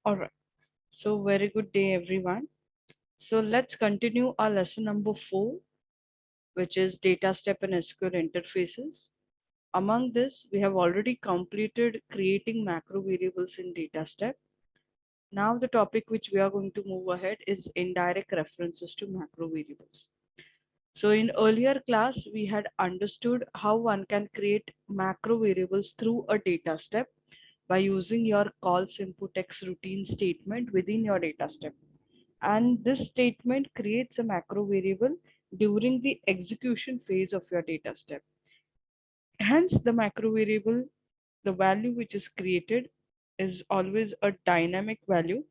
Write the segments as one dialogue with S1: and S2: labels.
S1: All right. So very good day, everyone. So let's continue our lesson number 4, which is data step and SQL interfaces. Among this, we have already completed creating macro variables in data step. Now the topic which we are going to move ahead is indirect references to macro variables. So in earlier class, we had understood how one can create macro variables through a data step by using your calls input X routine statement within your data step. And this statement creates a macro variable during the execution phase of your data step. Hence, the macro variable, the value which is created is always a dynamic value.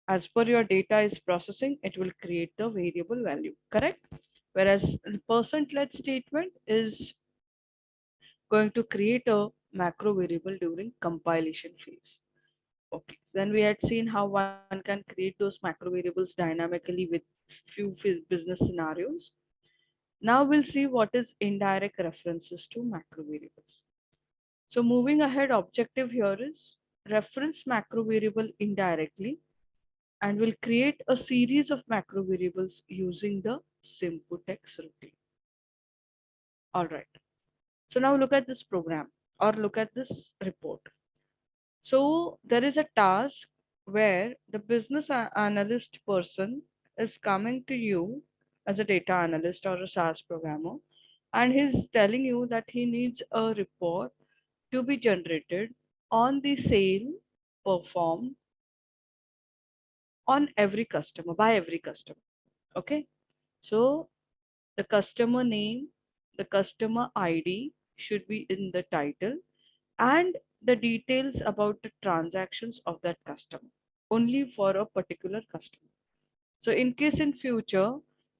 S1: As per your data is processing, it will create the variable value, correct? Whereas the percent-let statement is going to create a macro variable during compilation phase. Okay, then we had seen how one can create those macro variables dynamically with business scenarios. Now we'll see what is indirect references to macro variables. So moving ahead, objective here is reference macro variable indirectly and will create a series of macro variables using the Simputex routine. All right. So now look at this program or look at this report. So there is a task where the business analyst person is coming to you as a data analyst or a SAS programmer, and he's telling you that he needs a report to be generated on the sale performed on every customer by every customer. Okay. So the customer name, the customer ID should be in the title and the details about the transactions of that customer only for a particular customer. So in case in future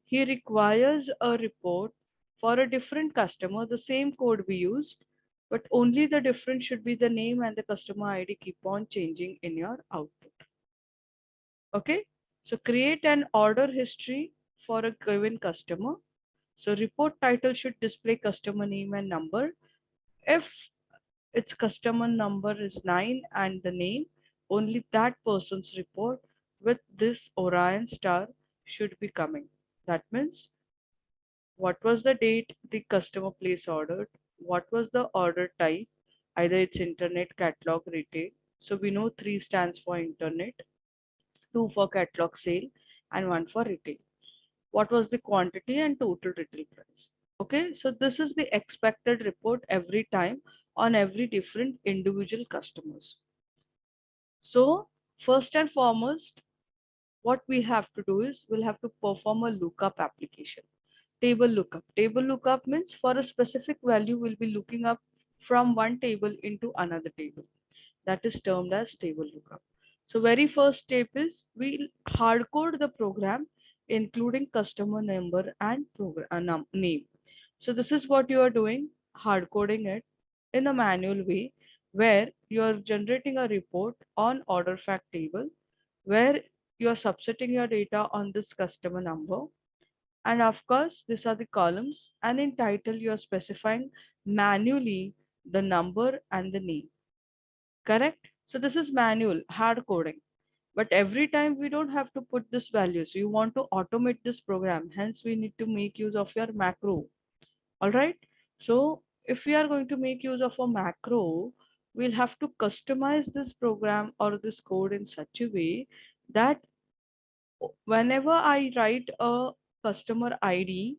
S1: he requires a report for a different customer, the same code we used, but only the difference should be the name and the customer ID keep on changing in your output. Okay, so create an order history for a given customer. So report title should display customer name and number. If its customer number is 9 and the name, only that person's report with this Orion star should be coming. That means what was the date the customer place ordered, what was the order type, either it's internet, catalog, retail. So we know 3 stands for internet, 2 for catalog sale, and 1 for retail. What was the quantity and total retail price? Okay, so this is the expected report every time on every different individual customers. So first and foremost, what we have to do is we'll have to perform a lookup application. Table lookup. Table lookup means for a specific value, we'll be looking up from one table into another table. That is termed as table lookup. So very first step is we'll hard code the program including customer number and program name. So this is what you are doing, hard coding it in a manual way where you are generating a report on order fact table where you are subsetting your data on this customer number, and of course these are the columns, and in title you are specifying manually the number and the name. Correct? So this is manual, hard coding. But every time we don't have to put this values. You want to automate this program. Hence, we need to make use of your macro. All right. So if we are going to make use of a macro, we'll have to customize this program or this code in such a way that whenever I write a customer ID,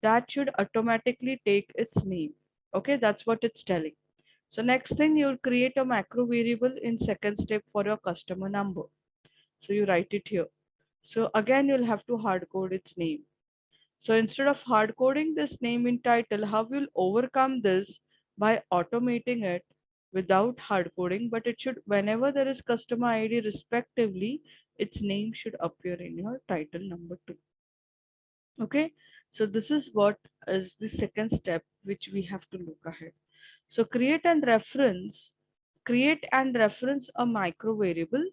S1: that should automatically take its name. Okay, that's what it's telling. So next thing, you'll create a macro variable in second step for your customer number. So you write it here. So again, you'll have to hard code its name. So instead of hard coding this name in title, how you'll overcome this by automating it without hard coding, but it should, whenever there is customer ID respectively, its name should appear in your title number 2. Okay, so this is what is the second step which we have to look ahead. So create and reference a micro variable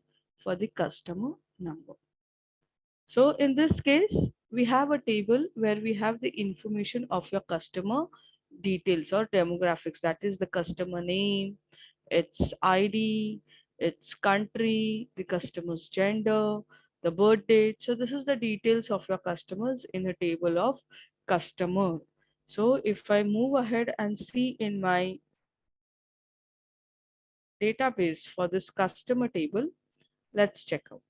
S1: for the customer number. So in this case, we have a table where we have the information of your customer details or demographics, that is the customer name, its ID, its country, the customer's gender, the birth date. So this is the details of your customers in a table of customer. So if I move ahead and see in my database for this customer table, let's check out.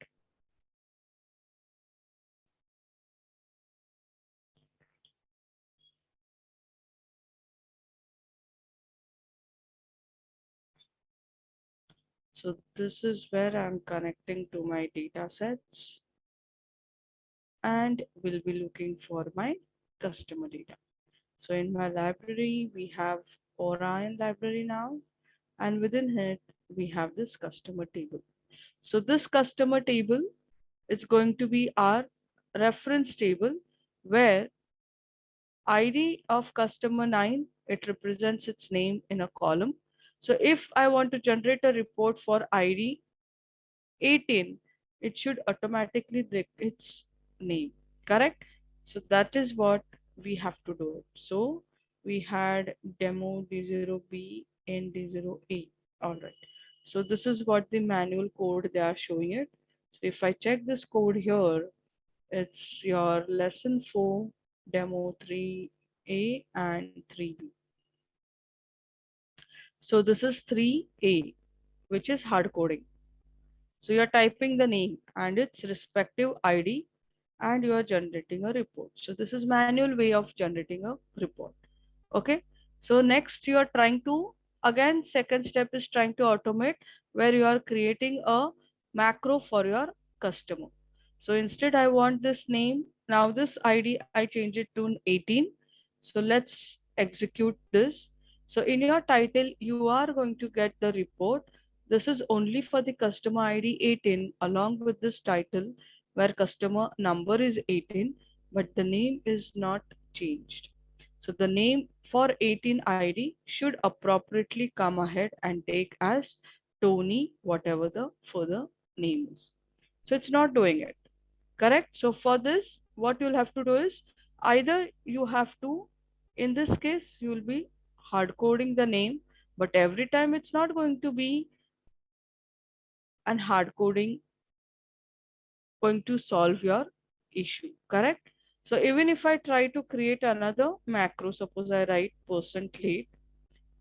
S1: So this is where I'm connecting to my data sets and will be looking for my customer data. So in my library, we have Orion library now, and within it, we have this customer table. So this customer table is going to be our reference table where ID of customer 9, it represents its name in a column. So if I want to generate a report for ID 18, it should automatically take its name, correct? So that is what we have to do it. So we had demo D0B and D0A. All right. So this is what the manual code they are showing it. So if I check this code here, it's your lesson 4, demo 3A and 3B. So this is 3A, which is hard coding. So you're typing the name and its respective ID and you are generating a report. So this is manual way of generating a report. Okay. So next you are trying to, again, second step is trying to automate where you are creating a macro for your customer. So instead I want this name. Now this ID I change it to 18. So let's execute this. So in your title, you are going to get the report. This is only for the customer ID 18 along with this title where customer number is 18, but the name is not changed. So the name for 18 ID should appropriately come ahead and take as Tony, whatever the further name is. So it's not doing it. Correct? So for this, what you'll have to do is either you have to, in this case, you will be hard coding the name, but every time it's not going to be an hard coding going to solve your issue. Correct? So even if I try to create another macro, suppose I write percent late,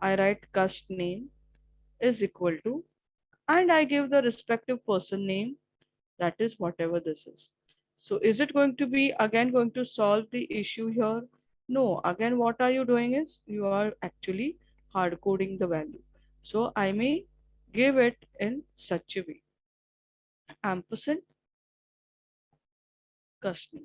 S1: I write cust name is equal to, and I give the respective person name, that is whatever this is. So is it going to be again going to solve the issue here? No, again what are you doing is you are actually hard coding the value. So I may give it in such a way, ampersand custom.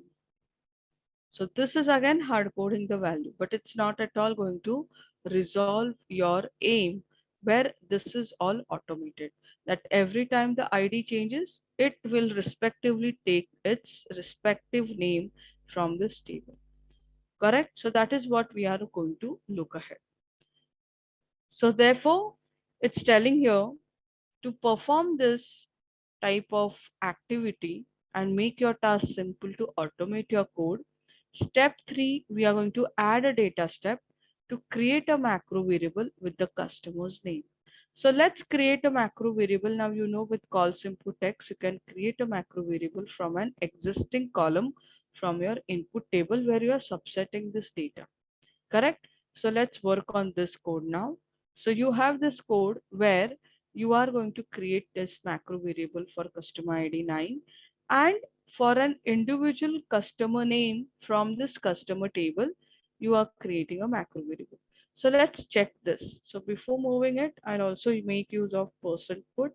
S1: So this is again hard coding the value, but it's not at all going to resolve your aim where this is all automated. That every time the ID changes, it will respectively take its respective name from this table. Correct? So that is what we are going to look ahead. So therefore, it's telling here to perform this type of activity and make your task simple to automate your code. Step 3, we are going to add a data step to create a macro variable with the customer's name. So let's create a macro variable. Now you know with calls input text, you can create a macro variable from an existing column from your input table where you are subsetting this data. Correct? So let's work on this code now. So you have this code where you are going to create this macro variable for customer ID 9 and for an individual customer name from this customer table, you are creating a macro variable. So let's check this. So before moving it, I'll also make use of percent put.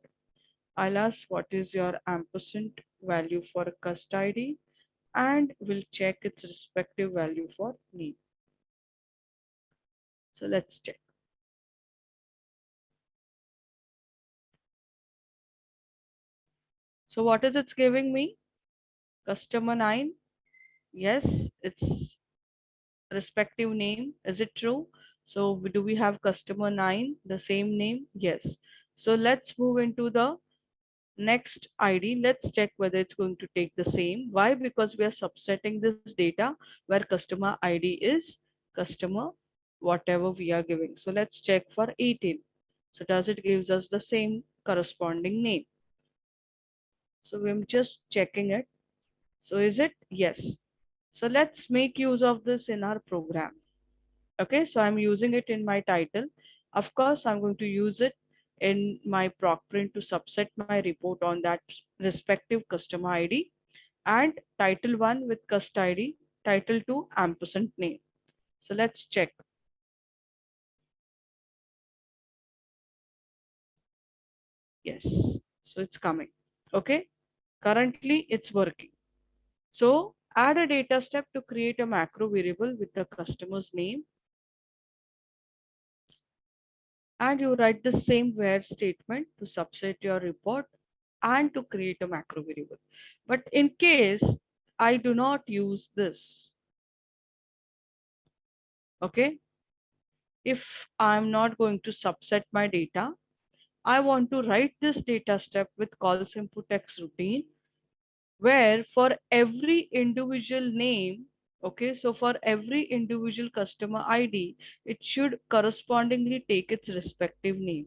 S1: I'll ask what is your ampersand value for a cust ID and we'll check its respective value for name. So let's check. So what is it's giving me? Customer 9. Yes, it's respective name. Is it true? So do we have customer 9, the same name? Yes. So let's move into the next ID. Let's check whether it's going to take the same. Why? Because we are subsetting this data where customer ID is customer, whatever we are giving. So let's check for 18. So does it gives us the same corresponding name? So I'm just checking it. So is it? Yes. So let's make use of this in our program. Okay, so I'm using it in my title. Of course, I'm going to use it in my proc print to subset my report on that respective customer ID, and title 1 with cust ID, title 2 ampersand name. So let's check. Yes, so it's coming. Okay, currently it's working. So add a data step to create a macro variable with the customer's name, and you write the same where statement to subset your report and to create a macro variable. But in case I do not use this, okay, if I'm not going to subset my data, I want to write this data step with calls input X routine, where for every individual name, okay, so for every individual customer ID, it should correspondingly take its respective name.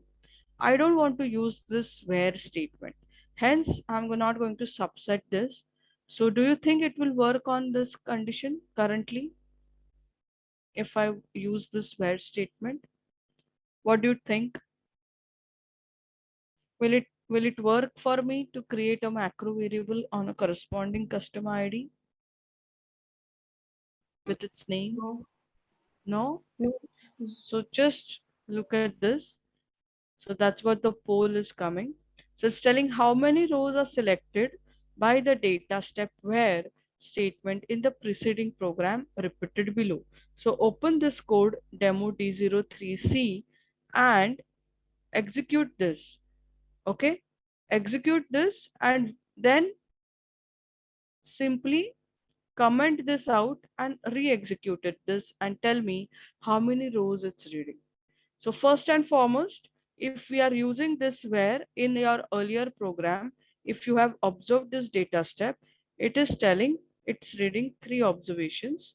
S1: I don't want to use this where statement. Hence, I'm not going to subset this. So do you think it will work on this condition currently if I use this where statement? What do you think? Will it work for me to create a macro variable on a corresponding customer ID with its name?
S2: No,
S1: No?
S2: no.
S1: So just look at this. So that's what the poll is coming. So it's telling how many rows are selected by the data step where statement in the preceding program repeated below. So open this code demo D03C and execute this. Okay, execute this and then simply comment this out and re-execute it this and tell me how many rows it's reading. So first and foremost, if we are using this where in your earlier program, if you have observed this data step, it is telling it's reading 3 observations.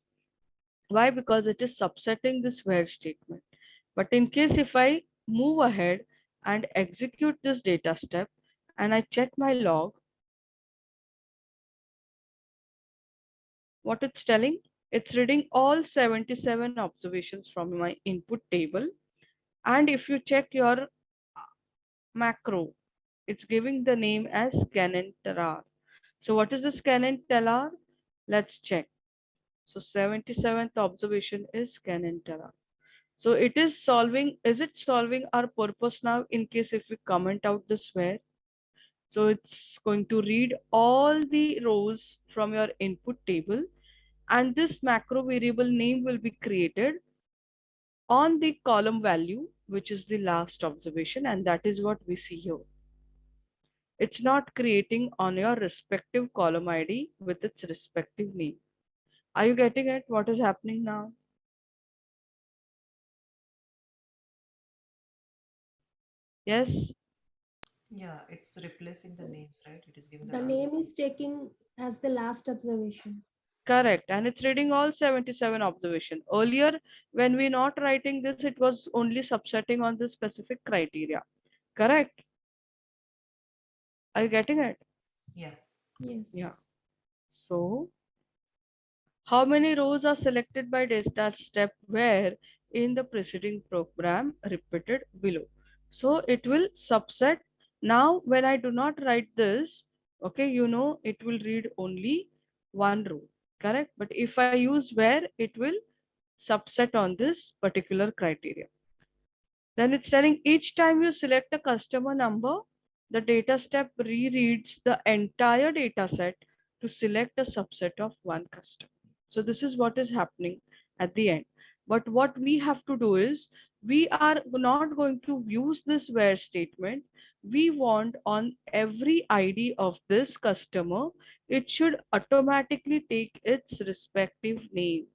S1: Why? Because it is subsetting this where statement. But in case if I move ahead and execute this data step and I check my log, what it's telling, it's reading all 77 observations from my input table. And if you check your macro, it's giving the name as scan terar. So what is the scan terar? Let's check. So 77th observation is scan terar. So it is solving, is it solving our purpose now in case if we comment out this where? So it's going to read all the rows from your input table, and this macro variable name will be created on the column value, which is the last observation, and that is what we see here. It's not creating on your respective column ID with its respective name. Are you getting it? What is happening now? Yes,
S3: Yeah, it's replacing the names, right? It is giving the
S2: The
S3: last.
S2: name is taking as the last observation.
S1: correct. And it's reading all 77 observation. Earlier, when we not writing this, it was only subsetting on the specific criteria. Correct? Are you getting it?
S3: Yeah.
S1: Yeah.
S2: Yes.
S1: So how many rows are selected by data step where in the preceding program repeated below? So it will subset. Now when I do not write this, okay, it will read only one row, correct? But if I use where, it will subset on this particular criteria. Then it's telling each time you select a customer number, the data step rereads the entire data set to select a subset of one customer. So this is what is happening at the end. But what we have to do is we are not going to use this where statement. We want on every ID of this customer, it should automatically take its respective name.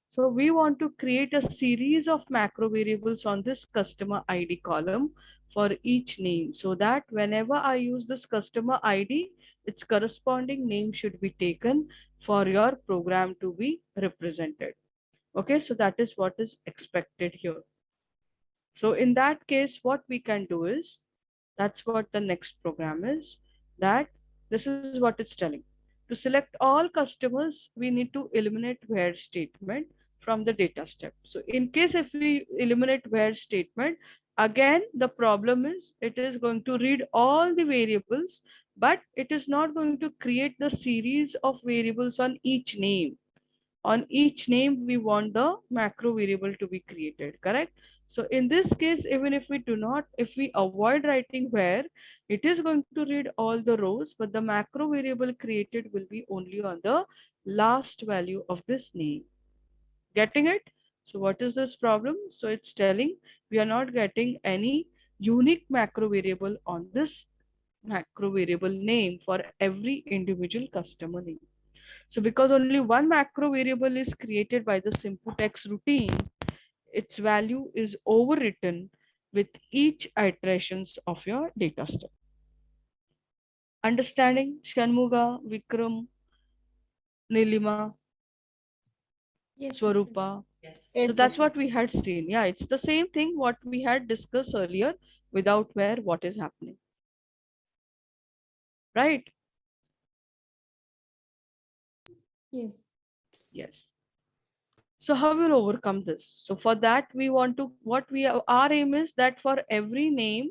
S1: So we want to create a series of macro variables on this customer ID column for each name, so that whenever I use this customer ID, its corresponding name should be taken for your program to be represented. Okay, so that is what is expected here. So in that case, what we can do is, that's what the next program is, that this is what it's telling. To select all customers, we need to eliminate where statement from the data step. So in case if we eliminate where statement, again, the problem is it is going to read all the variables, but it is not going to create the series of variables on each name. On each name we want the macro variable to be created, correct? So in this case, even if we do not, if we avoid writing where, it is going to read all the rows, but the macro variable created will be only on the last value of this name. Getting it? So what is this problem? So it's telling we are not getting any unique macro variable on this macro variable name for every individual customer name. So because only one macro variable is created by the Simputex routine, its value is overwritten with each iterations of your data step. Understanding Shanmuga, Vikram, Nilima,
S2: Yes, Shikha.
S1: Swarupa.
S3: Yes.
S1: So
S4: Yes,
S1: that's
S4: Shikha.
S1: what we had seen. Yeah, it's the same thing what we had discussed earlier without where what is happening. Right?
S2: Yes.
S1: Yes. So how will overcome this? So for that we want to, what we our aim is that for every name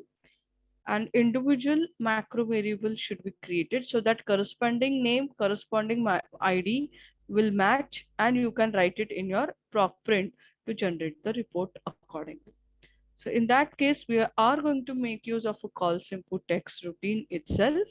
S1: an individual macro variable should be created so that corresponding name, corresponding ID will match, and you can write it in your proc print to generate the report accordingly. So in that case, we are going to make use of a calls input text routine itself,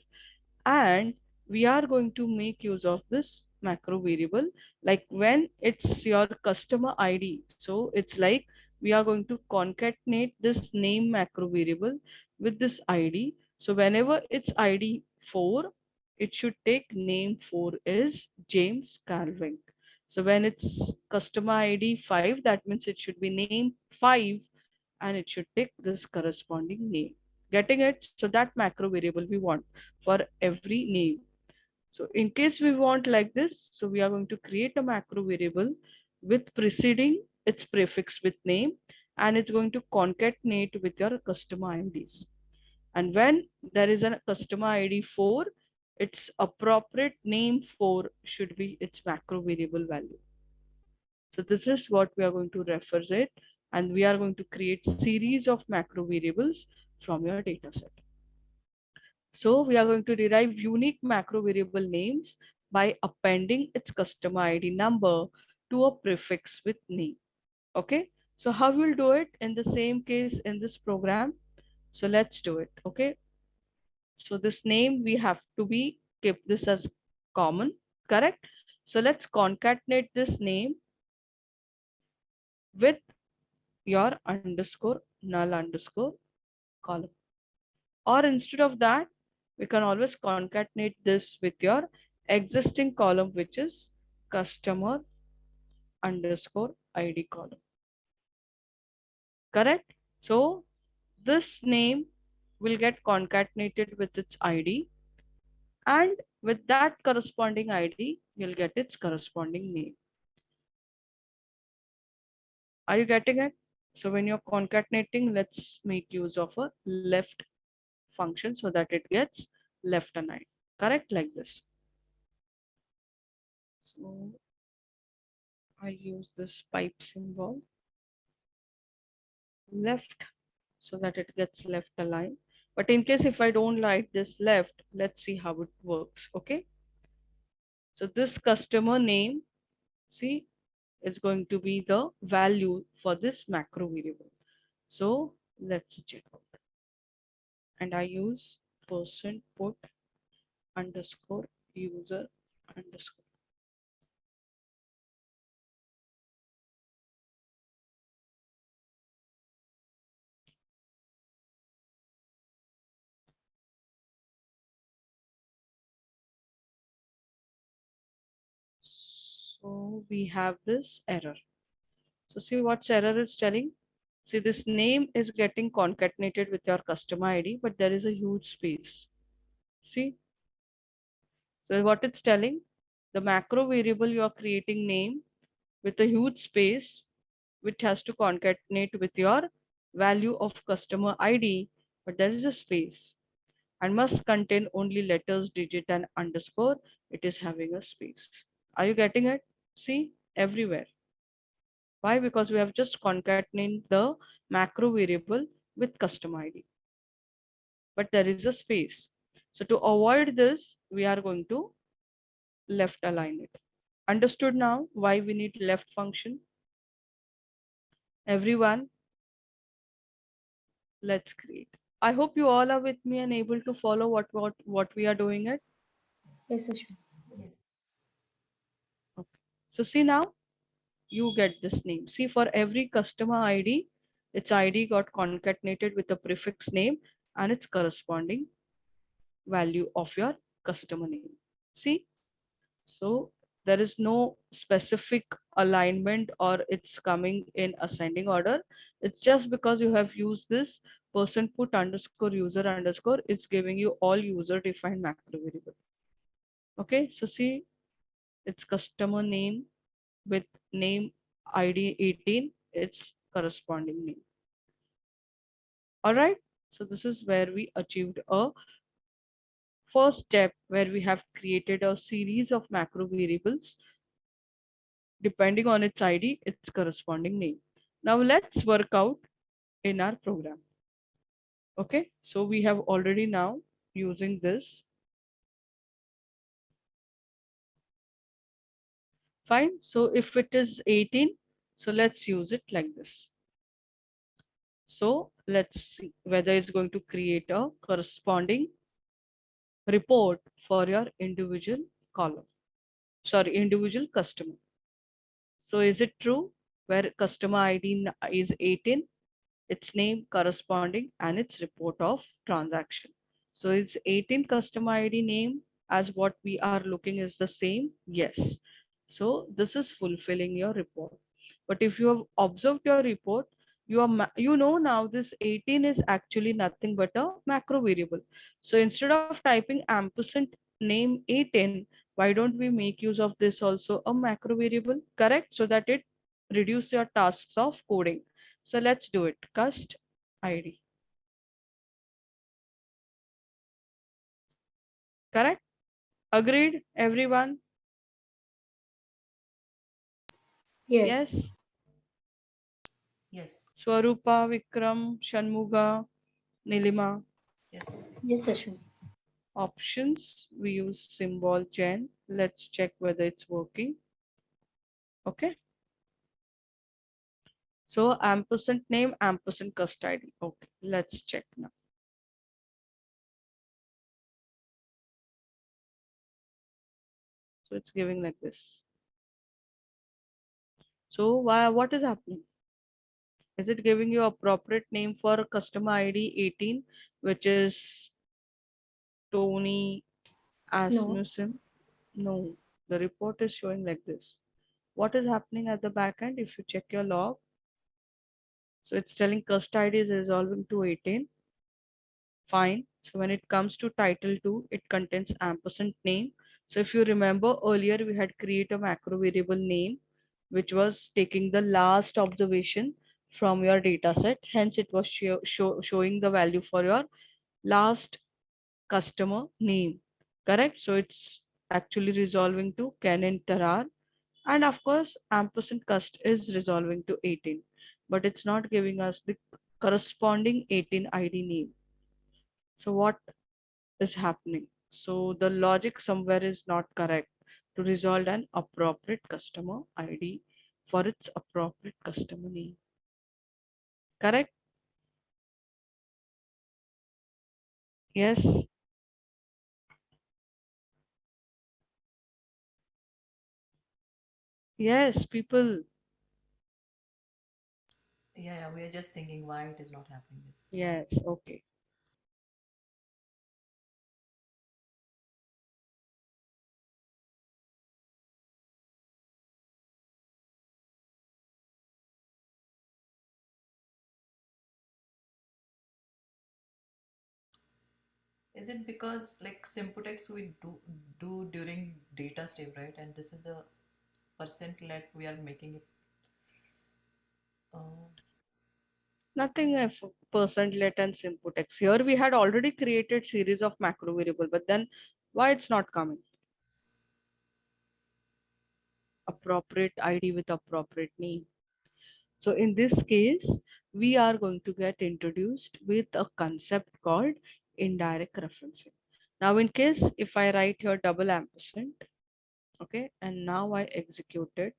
S1: and we are going to make use of this macro variable like when it's your customer ID. So it's like we are going to concatenate this name macro variable with this ID. So whenever it's ID 4, it should take name 4 is James Calvin. So when it's customer ID 5, that means it should be name 5 and it should take this corresponding name. Getting it? So that macro variable we want for every name. So in case we want like this, so we are going to create a macro variable with preceding its prefix with name, and it's going to concatenate with your customer IDs. And when there is a customer ID 4, its appropriate name 4 should be its macro variable value. So this is what we are going to reference it, and we are going to create series of macro variables from your data set. So we are going to derive unique macro variable names by appending its customer ID number to a prefix with name. Okay. So how we'll do it in the same case in this program. So let's do it. Okay. So this name we have to be keep this as common, correct? So let's concatenate this name with your underscore null underscore column. Or instead of that, we can always concatenate this with your existing column, which is customer underscore ID column. Correct? So this name will get concatenated with its ID, and with that corresponding ID, you'll get its corresponding name. Are you getting it? So when you're concatenating, let's make use of a left function so that it gets left aligned. Correct? Like this. So I use this pipe symbol left so that it gets left aligned. But in case if I don't like this left, let's see how it works. Okay. So this customer name, see, is going to be the value for this macro variable. So let's check out. And I use percent put underscore user underscore. So we have this error. So see what's error is telling. See, this name is getting concatenated with your customer ID, but there is a huge space. See, so what it's telling, the macro variable you are creating name with a huge space, which has to concatenate with your value of customer ID, but there is a space, and must contain only letters, digit, and underscore. It is having a space. Are you getting it? See, everywhere. Why? Because we have just concatenated the macro variable with custom ID, but there is a space. So to avoid this, we are going to left align it. Understood now why we need left function? Everyone, let's create. I hope you all are with me and able to follow what we are doing it.
S2: Yes, Ashwin.
S3: Yes.
S1: Okay. So see now, you get this name. See, for every customer ID, its ID got concatenated with a prefix name and its corresponding value of your customer name. See, so there is no specific alignment or it's coming in ascending order. It's just because you have used this person put underscore user underscore, it's giving you all user defined macro variable. Okay, so see, it's customer name with name ID 18, its corresponding name. All right. So this is where we achieved a first step where we have created a series of macro variables depending on its ID, its corresponding name. Now let's work out in our program. Okay. So we have already now using this. Fine. So if it is 18, so let's use it like this. So let's see whether it's going to create a corresponding report for your individual column, sorry, individual customer. So is it true where customer ID is 18, its name corresponding and its report of transaction. So it's 18 customer ID name as what we are looking is the same. Yes. So this is fulfilling your report. But if you have observed your report, you know now this 18 is actually nothing but a macro variable. So instead of typing ampersand name 18, why don't we make use of this also a macro variable, correct? So that it reduce your tasks of coding. So let's do it. Cust ID. Correct? Agreed, everyone?
S2: Yes.
S1: Yes.
S3: Yes.
S1: Swarupa, Vikram, Shanmuga, Nilima.
S3: Yes.
S2: Yes, Ashwin.
S1: Options. We use symbol gen. Let's check whether it's working. Okay. So ampersand name, ampersand cust ID. Okay. Let's check now. So it's giving like this. So what is happening? Is it giving you appropriate name for customer ID 18, which is Tony
S2: No.
S1: Asmussen? No, the report is showing like this. What is happening at the back end? If you check your log, so it's telling cust ID is resolving to 18. Fine. So when it comes to title 2, it contains ampersand name. So if you remember earlier, we had created a macro variable name, which was taking the last observation from your data set. Hence, it was showing the value for your last customer name. Correct? So it's actually resolving to Ken and Tarar. And of course, ampersand cust is resolving to 18, but it's not giving us the corresponding 18 ID name. So what is happening? So the logic somewhere is not correct to resolve an appropriate customer ID for its appropriate customer name. Correct? Yes. Yes, people.
S3: Yeah, yeah, we are just thinking why it is not happening this.
S1: Yes, okay.
S3: Is it because like Simputex we do during data step, right? And this is the percent let we are making it. Uh,
S1: Nothing if percent let and simple-text. Here we had already created series of macro variable, but then why it's not coming? Appropriate ID with appropriate name. So in this case, we are going to get introduced with a concept called indirect referencing. Now in case if I write here double ampersand, okay, and now I execute it,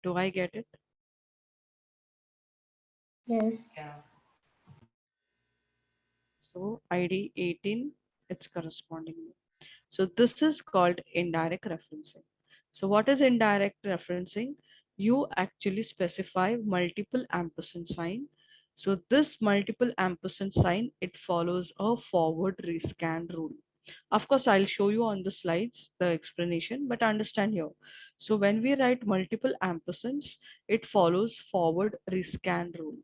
S1: do I get it?
S2: Yes.
S3: Yeah.
S1: So ID 18, it's corresponding. So this is called indirect referencing. So what is indirect referencing? You actually specify multiple ampersand sign. So this multiple ampersand sign, it follows a forward rescan rule. Of course, I'll show you on the slides the explanation, but understand here. So when we write multiple ampersands, it follows forward rescan rule.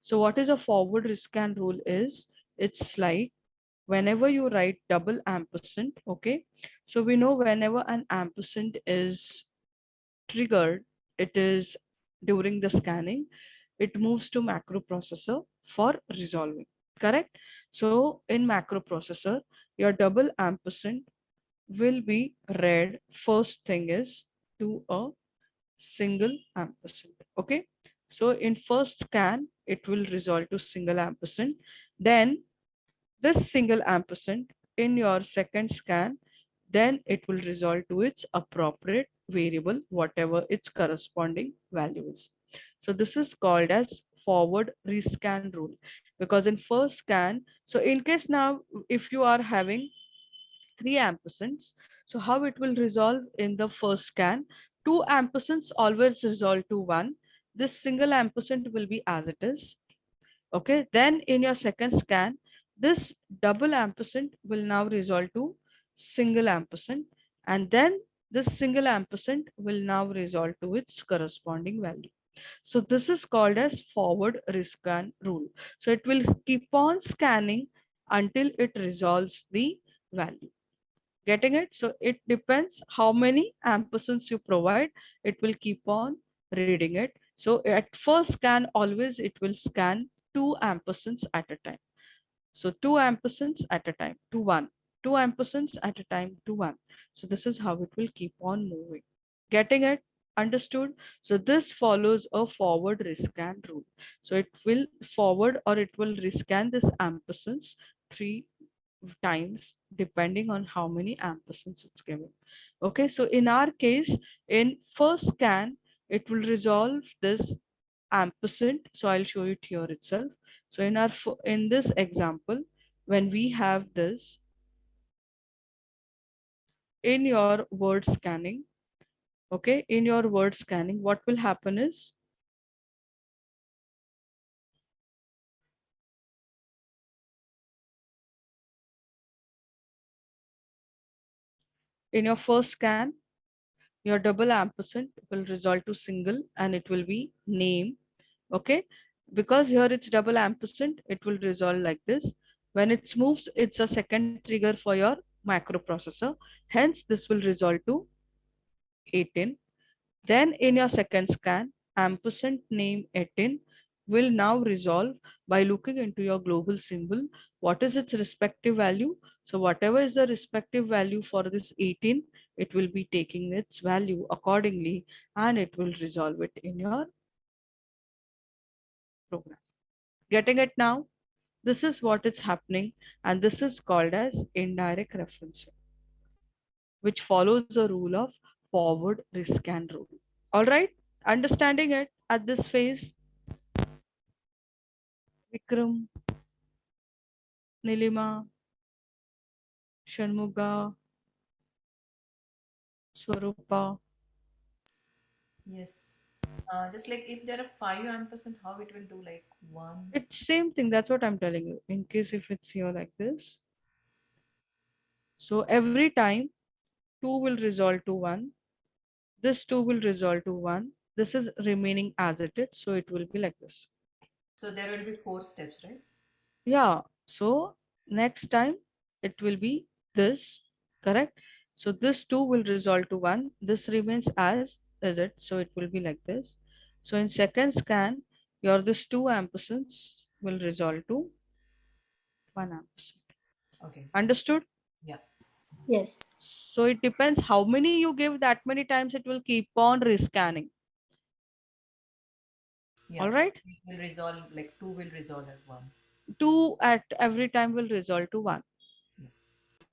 S1: So what is a forward rescan rule is? It's like whenever you write double ampersand, okay, so we know whenever an ampersand is triggered, it is during the scanning, it moves to macro processor for resolving, correct? So in macro processor, your double ampersand will be read first thing is to a single ampersand, okay. So in first scan it will resolve to single ampersand, then this single ampersand in your second scan, then it will resolve to its appropriate variable, whatever its corresponding value is. So this is called as forward rescan rule, because in first scan, so in case now if you are having three ampersands, so how it will resolve in the first scan, two ampersands always resolve to one. This single ampersand will be as it is. Okay, then in your second scan, this double ampersand will now resolve to single ampersand, and then this single ampersand will now resolve to its corresponding value. So this is called as forward rescan rule. So it will keep on scanning until it resolves the value. Getting it? So it depends how many ampersands you provide, it will keep on reading it. So at first scan, always it will scan two ampersands at a time. So two ampersands at a time to one, two ampersands at a time to one. So this is how it will keep on moving. Getting it? Understood? So this follows a forward rescan rule. So it will forward or it will rescan this ampersands three times depending on how many ampersands it's given. Okay, so in our case, in first scan, it will resolve this ampersand. So I'll show it here itself. So in our in this example, when we have this in your word scanning, okay, in your word scanning, what will happen is in your first scan, your double ampersand will resolve to single and it will be name. Okay, because here it's double ampersand, it will resolve like this. When it moves, it's a second trigger for your microprocessor, hence this will resolve to 18. Then in your second scan, ampersand name 18 will now resolve by looking into your global symbol. What is its respective value? So whatever is the respective value for this 18, it will be taking its value accordingly and it will resolve it in your program. Getting it now? This is what is happening, and this is called as indirect referencing, which follows the rule of forward rescan rule. All right, understanding it at this phase, Vikram, Nilima, Shanmuga, Swarupa.
S3: Yes. Just like if there are 5 ampersand, how it will do like one.
S1: It's same thing. That's what I'm telling you. In case if it's here like this, so every time two will resolve to one, this two will resolve to one. This is remaining as it is, so it will be like this.
S3: So there will be 4 steps, right?
S1: Yeah, so next time it will be this, correct? So this 2 will resolve to 1. This remains as is it. So it will be like this. So in second scan, your this 2 ampersands will resolve to 1 ampersand.
S3: Okay.
S1: Understood?
S3: Yeah.
S2: Yes.
S1: So it depends how many you give, that many times it will keep on rescanning.
S3: Yeah.
S1: All right?
S3: It will resolve, like two will resolve at one.
S1: 2 at every time will resolve to 1.
S3: Yeah.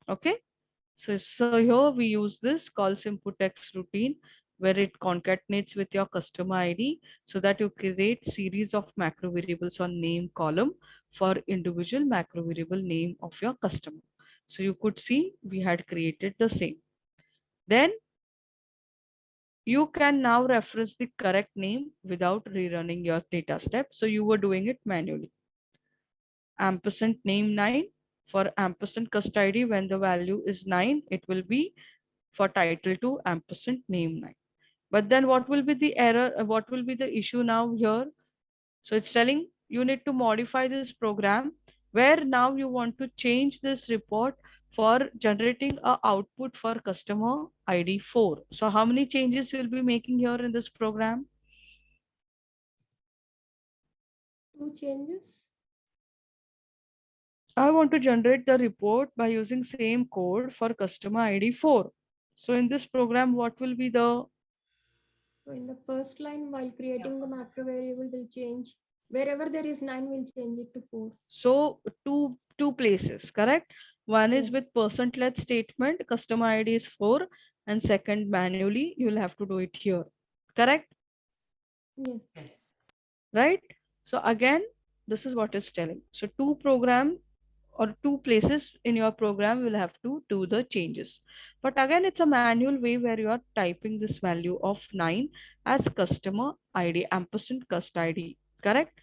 S1: Okay? So here we use this calls input text routine where it concatenates with your customer ID so that you create series of macro variables on name column for individual macro variable name of your customer. So you could see we had created the same. Then you can now reference the correct name without rerunning your data step. So you were doing it manually. Ampersand name 9 for ampersand custody when the value is 9, it will be for title to ampersand name 9. But then what will be the error? What will be the issue now here? So it's telling you need to modify this program where now you want to change this report for generating a output for customer ID 4. So how many changes you'll be making here in this program?
S2: Two changes.
S1: I want to generate the report by using same code for customer ID 4. So in this program, what will be the
S2: So in the first line, while
S3: Yeah.
S2: creating the macro variable will change. Wherever there is 9, we'll change it to 4.
S1: so two places, correct? One is
S2: Yes.
S1: with percent let statement, customer ID is 4, and second manually you'll have to do it here. Correct?
S2: Yes.
S3: Yes.
S1: Right? So again, this is what it's telling. So two program or two places in your program will have to do the changes. But again, it's a manual way where you are typing this value of 9 as customer ID, ampersand cust ID. Correct?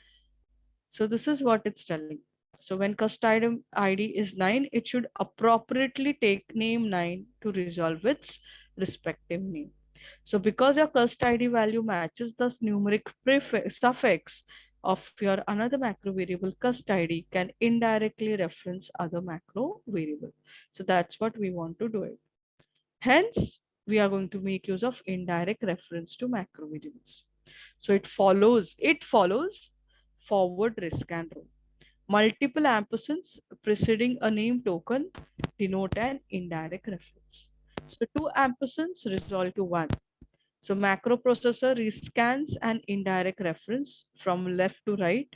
S1: So this is what it's telling. So when custodian ID is 9, it should appropriately take name 9 to resolve its respective name. So because your cust ID value matches the numeric prefix suffix of your another macro variable, cust ID can indirectly reference other macro variable. So that's what we want to do it. Hence, we are going to make use of indirect reference to macro variables. So it follows forward risk and rule. Multiple ampersands preceding a name token denote an indirect reference. So two ampersands resolve to one. So macro processor rescans an indirect reference from left to right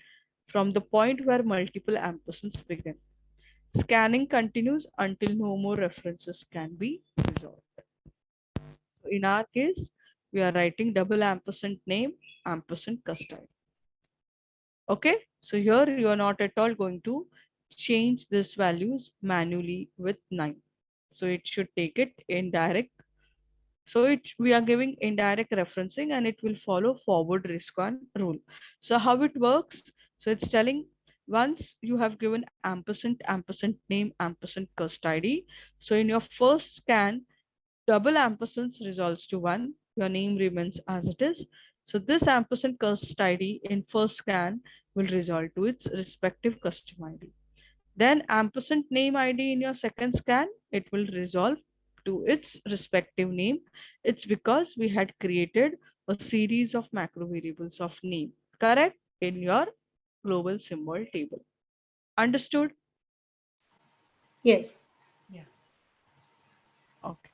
S1: from the point where multiple ampersands begin. Scanning continues until no more references can be resolved. So in our case, we are writing double ampersand name, ampersand custody. Okay, so here you are not at all going to change these values manually with 9. So it should take it indirect. So we are giving indirect referencing and it will follow forward risk on rule. So how it works? So it's telling once you have given ampersand name, ampersand cust ID. So in your first scan, double ampersands resolves to 1. Your name remains as it is. So this ampersand cust ID in first scan will resolve to its respective custom ID. Then ampersand name ID in your second scan, it will resolve to its respective name. It's because we had created a series of macro variables of name, correct? In your global symbol table. Understood?
S2: Yes.
S3: Yeah.
S1: Okay.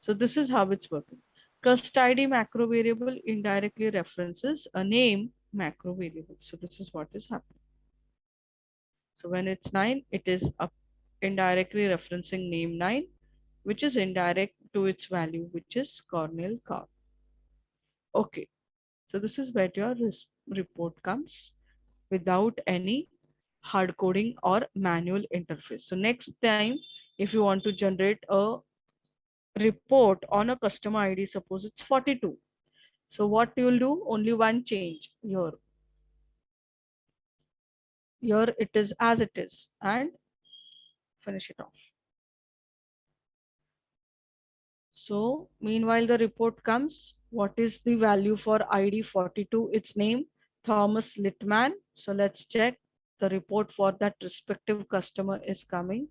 S1: So this is how it's working. Cust ID macro variable indirectly references a name macro variable. So this is what is happening. So when it's 9, it is indirectly referencing name 9, which is indirect to its value, which is Cornell car. Okay, so this is where your report comes without any hard coding or manual interface. So next time, if you want to generate a report on a customer ID, suppose it's 42. So what you'll do, only one change here. Here it is as it is and finish it off. So meanwhile, the report comes. What is the value for ID 42? Its name, Thomas Littman. So let's check the report for that respective customer is coming.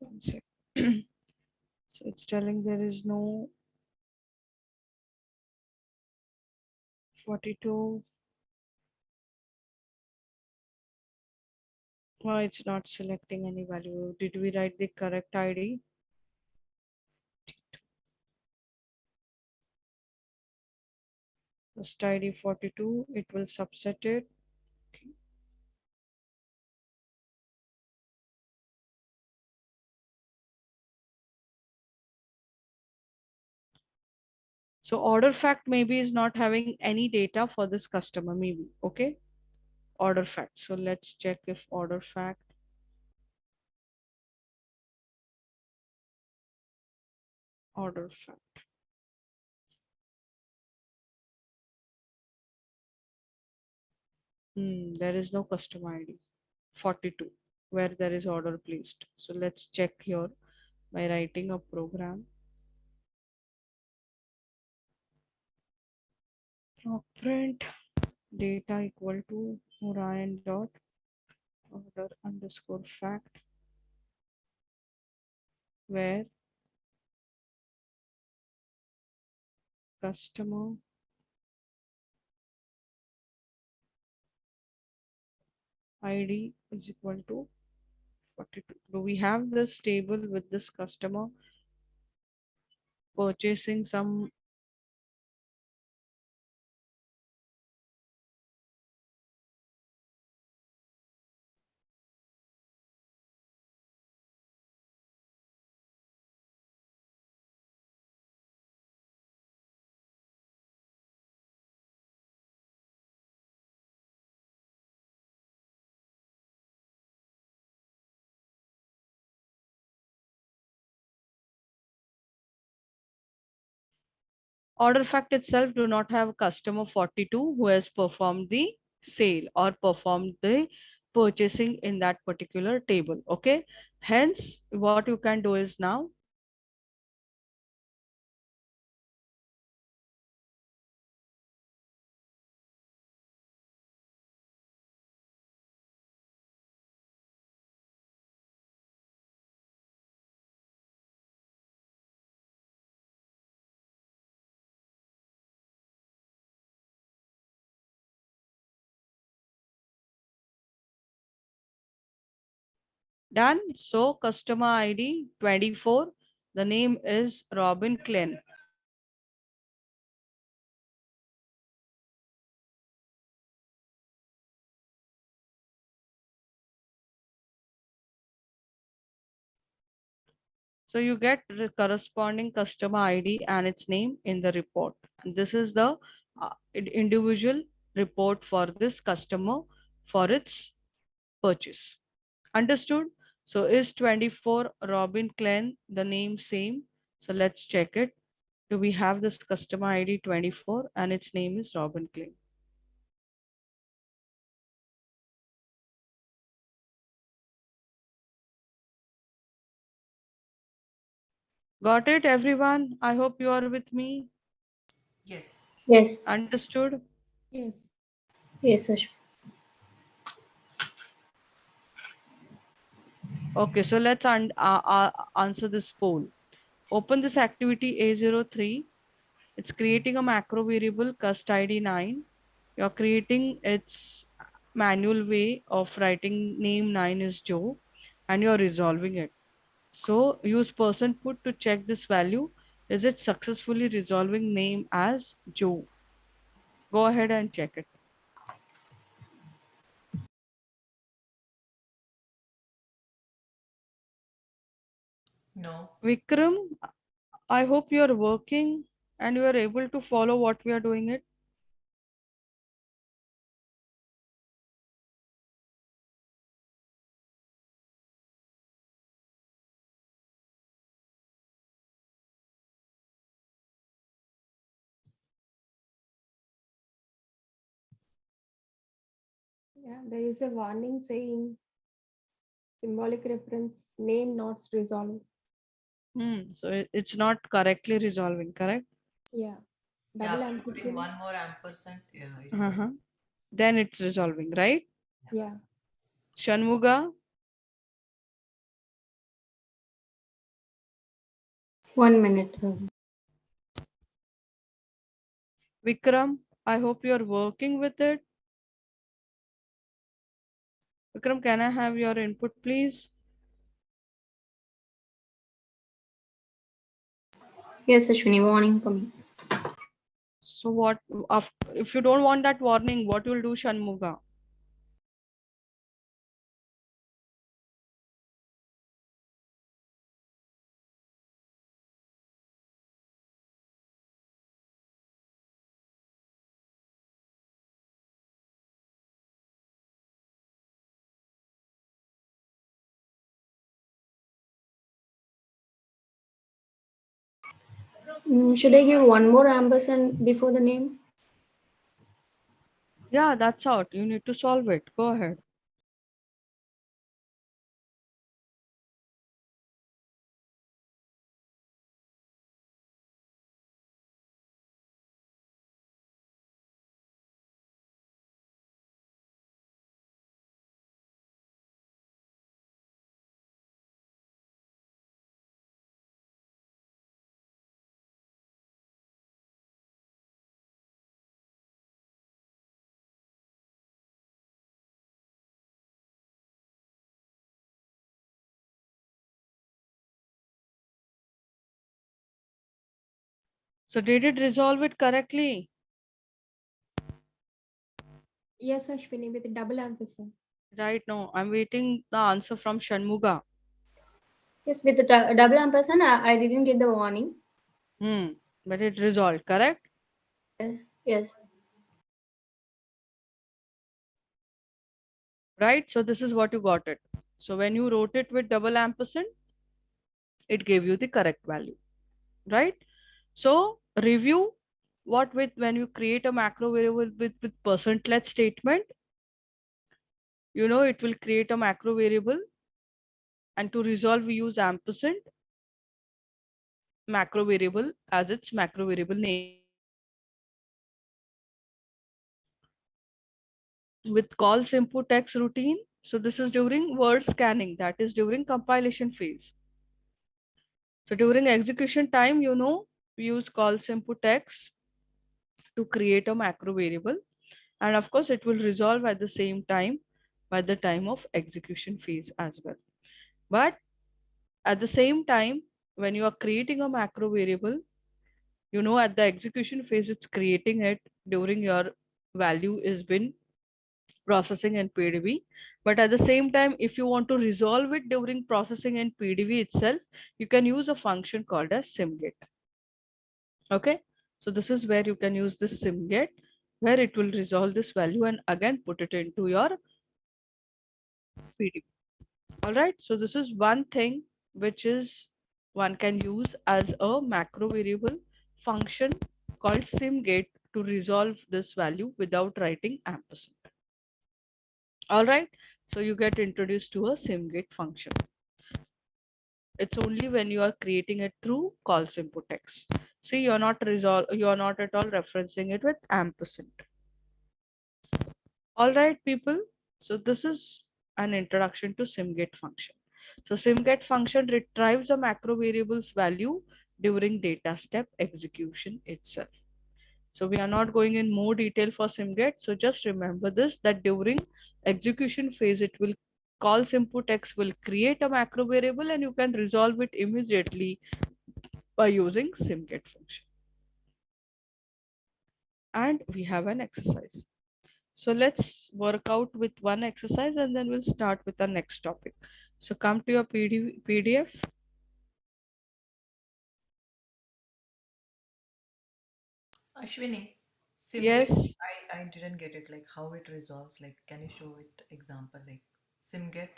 S1: One sec. So it's telling there is no 42. Why it's not selecting any value? Did we write the correct ID? First ID 42, it will subset it. So order fact maybe is not having any data for this customer, maybe. Okay. Order fact. So let's check if order fact. Order fact. There is no customer ID 42 where there is order placed. So let's check here by writing a program. Print data equal to Orion dot order underscore fact where customer ID is equal to 42. Do we have this table with this customer purchasing some? Order fact itself do not have customer 42 who has performed the sale or performed the purchasing in that particular table. Okay. Hence, what you can do is now done. So customer ID 24, the name is Robin Klein. So you get the corresponding customer ID and its name in the report. And this is the individual report for this customer for its purchase. Understood? So is 24 Robin Klein the name same? So let's check it. Do we have this customer ID 24 and its name is Robin Klein? Got it, everyone? I hope you are with me.
S3: Yes.
S4: Yes.
S1: Understood?
S2: Yes.
S4: Yes, Ash.
S1: Okay, so let's answer this poll. Open this activity A03. It's creating a macro variable cust ID 9. You're creating its manual way of writing name 9 is Joe and you're resolving it. So use person put to check this value. Is it successfully resolving name as Joe? Go ahead and check it.
S3: No.
S1: Vikram, I hope you are working and you are able to follow what we are doing it.
S2: Yeah, there is a warning saying symbolic reference name not resolved.
S1: So it's not correctly resolving, correct?
S2: Yeah.
S3: Yeah,
S2: Double
S3: after putting
S2: ampersand.
S3: one more ampersand, yeah, it is
S1: Uh-huh.
S3: working.
S1: Then it's resolving, right?
S2: Yeah.
S1: Shanmuga,
S2: 1 minute.
S1: Vikram, I hope you're working with it. Vikram, can I have your input, please?
S4: Yes, Ashwini, warning for me.
S1: So what, if you don't want that warning, what will do Shanmuga?
S4: Should I give one more ampersand before the name?
S1: Yeah, that's out. You need to solve it. Go ahead. So did it resolve it correctly?
S2: Yes, Ashwini, with a double emphasis.
S1: Right now, I'm waiting the answer from Shanmuga.
S4: Yes, with the double ampersand, I didn't get the warning.
S1: But it resolved, correct?
S4: Yes, yes.
S1: Right? So this is what you got it. So when you wrote it with double ampersand, it gave you the correct value, right? So review what with when you create a macro variable with percent let statement, it will create a macro variable, and to resolve we use ampersand macro variable as its macro variable name. With calls input text routine, so this is during word scanning, that is during compilation phase. So during execution time, we use calls input text to create a macro variable, and of course it will resolve at the same time by the time of execution phase as well. But at the same time, when you are creating a macro variable, at the execution phase it's creating it during your value is been processing in pdb. But at the same time, if you want to resolve it during processing in pdb itself, you can use a function called as simget. Okay, so this is where you can use this simget, where it will resolve this value and again put it into your pdb. All right, so this is one thing which is one can use as a macro variable function called simget to resolve this value without writing ampersand. All right, so you get introduced to a simget function. It's only when you are creating it through calls input text. See, you're not at all referencing it with ampersand. All right, people. So this is an introduction to simget function. So simget function retrieves a macro variable's value during data step execution itself. So we are not going in more detail for simget. So just remember this, that during execution phase, it will calls input x will create a macro variable and you can resolve it immediately by using simget function. And we have an exercise. So let's work out with one exercise and then we'll start with the next topic. So come to your PDF.
S3: Ashwini,
S1: Yes,
S3: SimGet, I didn't get it, like how it resolves. Like, can you show it example? Like SimGet.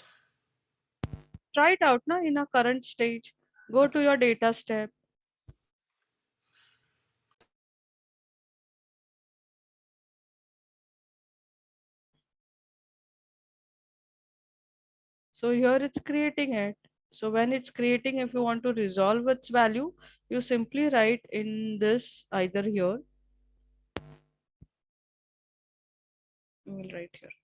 S1: try it out now in a current stage. Go to
S3: Okay.
S1: your data step. So here it's creating it. So when it's creating, if you want to resolve its value, you simply write in this either here. We will write here.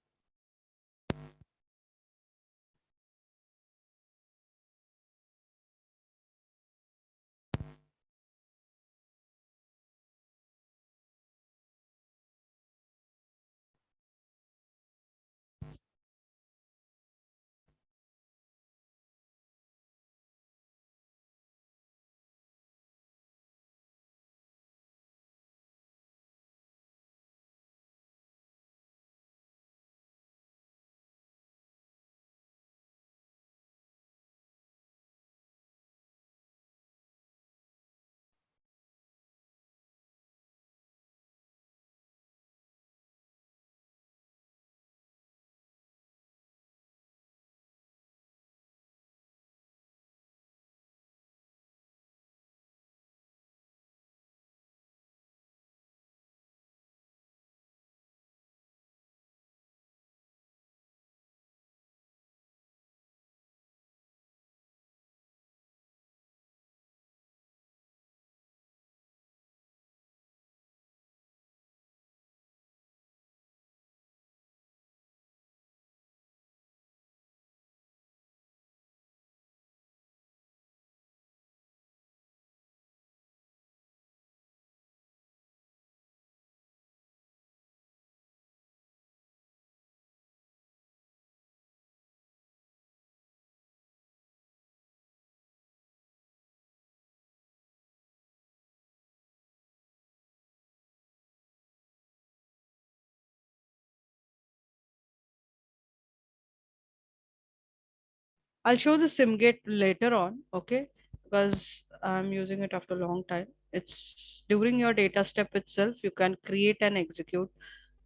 S1: I'll show the SimGate later on, okay? Because I'm using it after a long time. It's during your data step itself, you can create and execute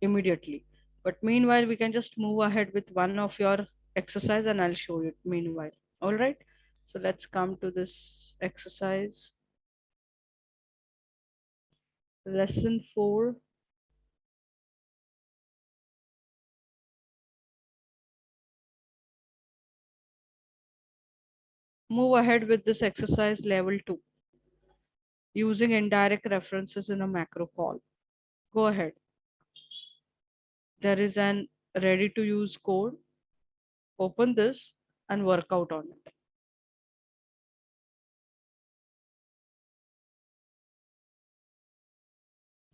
S1: immediately. But meanwhile, we can just move ahead with one of your exercise and I'll show you meanwhile. All right. So let's come to this exercise. Lesson 4. Move ahead with this exercise level 2 using indirect references in a macro call. Go ahead. There is an ready to use code. Open this and work out on it.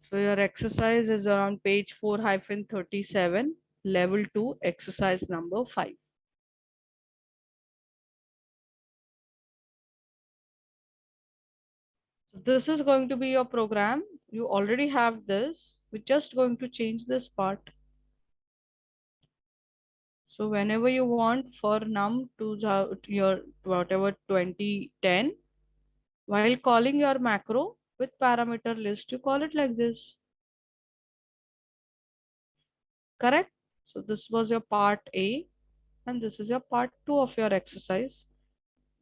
S1: So your exercise is around page 4-37, level 2, exercise number 5. So this is going to be your program. You already have this. We're just going to change this part. So whenever you want for num to your whatever 2010, while calling your macro with parameter list, you call it like this. Correct? So this was your part A and this is your part 2 of your exercise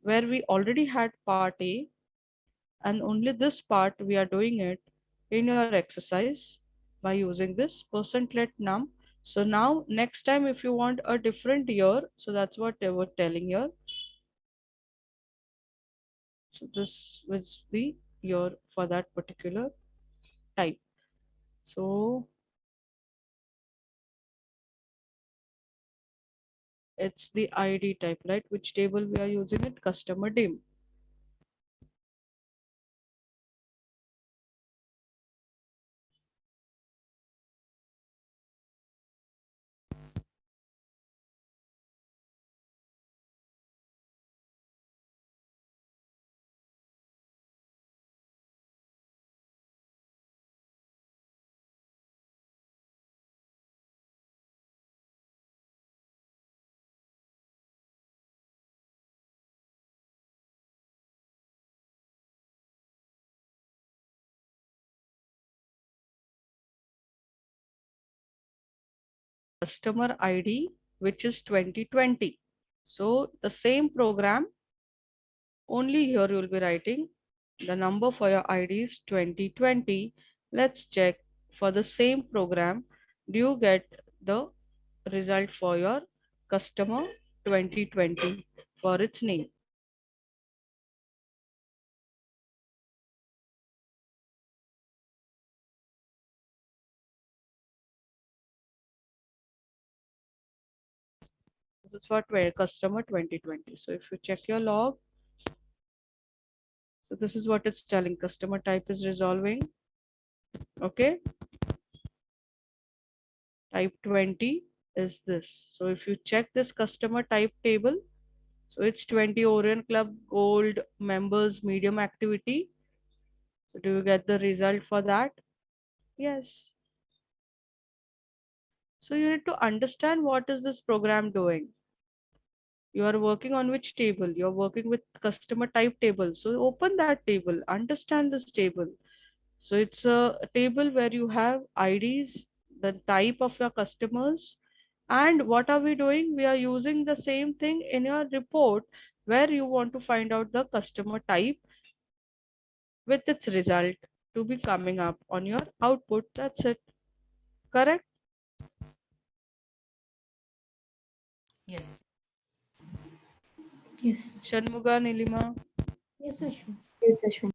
S1: where we already had part A and only this part we are doing it in your exercise by using this %let num. So now next time if you want a different year, so that's what they were telling here. So this was the year for that particular type. So it's the ID type, right? Which table we are using it? Customer dim. Customer ID, which is 2020. So the same program, only here you will be writing the number for your ID is 2020. Let's check for the same program. Do you get the result for your customer 2020 for its name? This is for customer 2020. So if you check your log, so this is what it's telling. Customer type is resolving. Okay. Type 20 is this. So if you check this customer type table, so it's 20 Orion Club Gold members medium activity. So do you get the result for that? Yes. So you need to understand what is this program doing. You are working on which table? You're working with customer type table. So open that table, understand this table. So it's a table where you have IDs, the type of your customers, and what are we doing? We are using the same thing in your report where you want to find out the customer type with its result to be coming up on your output. That's it. Correct?
S3: Yes.
S4: Yes.
S1: Shanmuga, Nilima.
S2: Yes, Ashwin.
S4: Yes, Ashwin.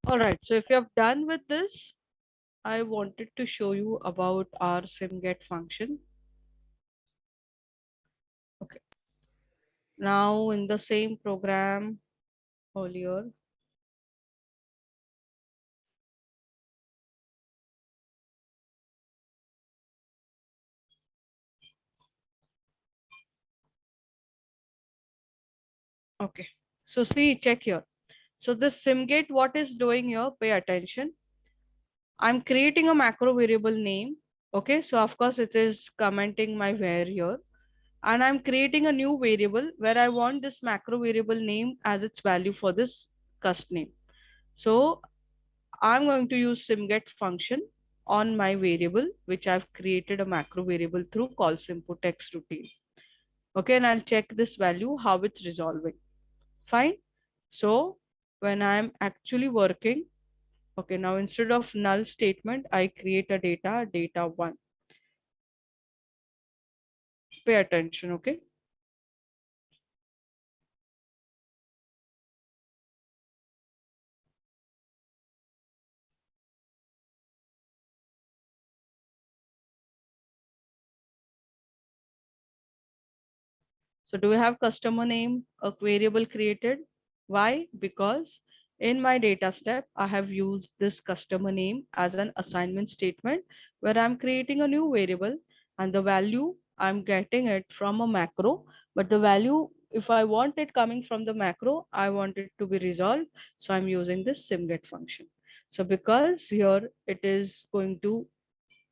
S1: All right, so if you have done with this, I wanted to show you about our simget function. Okay, now in the same program earlier, okay, so see, check here. So this simget, what is doing here? Pay attention. I'm creating a macro variable name. Okay, so of course it is commenting my var here. And I'm creating a new variable where I want this macro variable name as its value for this cust name. So I'm going to use simget function on my variable, which I've created a macro variable through call input routine. Okay, and I'll check this value, how it's resolving. Fine. So when I'm actually working, okay, now instead of null statement, I create a data1. Pay attention, okay? So do we have customer name, a variable created? Why? Because in my data step, I have used this customer name as an assignment statement where I'm creating a new variable and the value I'm getting it from a macro, but the value, if I want it coming from the macro, I want it to be resolved. So I'm using this simget function. So because here it is going to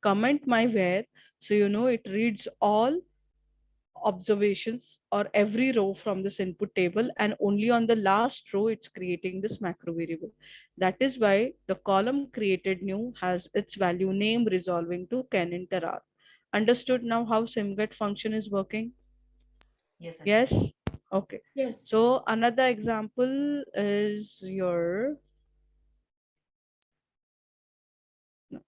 S1: comment my where, so you know it reads all observations or every row from this input table, and only on the last row it's creating this macro variable. That is why the column created new has its value name resolving to Ken enter R. Understood now how simget function is working?
S3: Yes, Ajay.
S1: Yes. Okay,
S2: Yes.
S1: so another example is your no,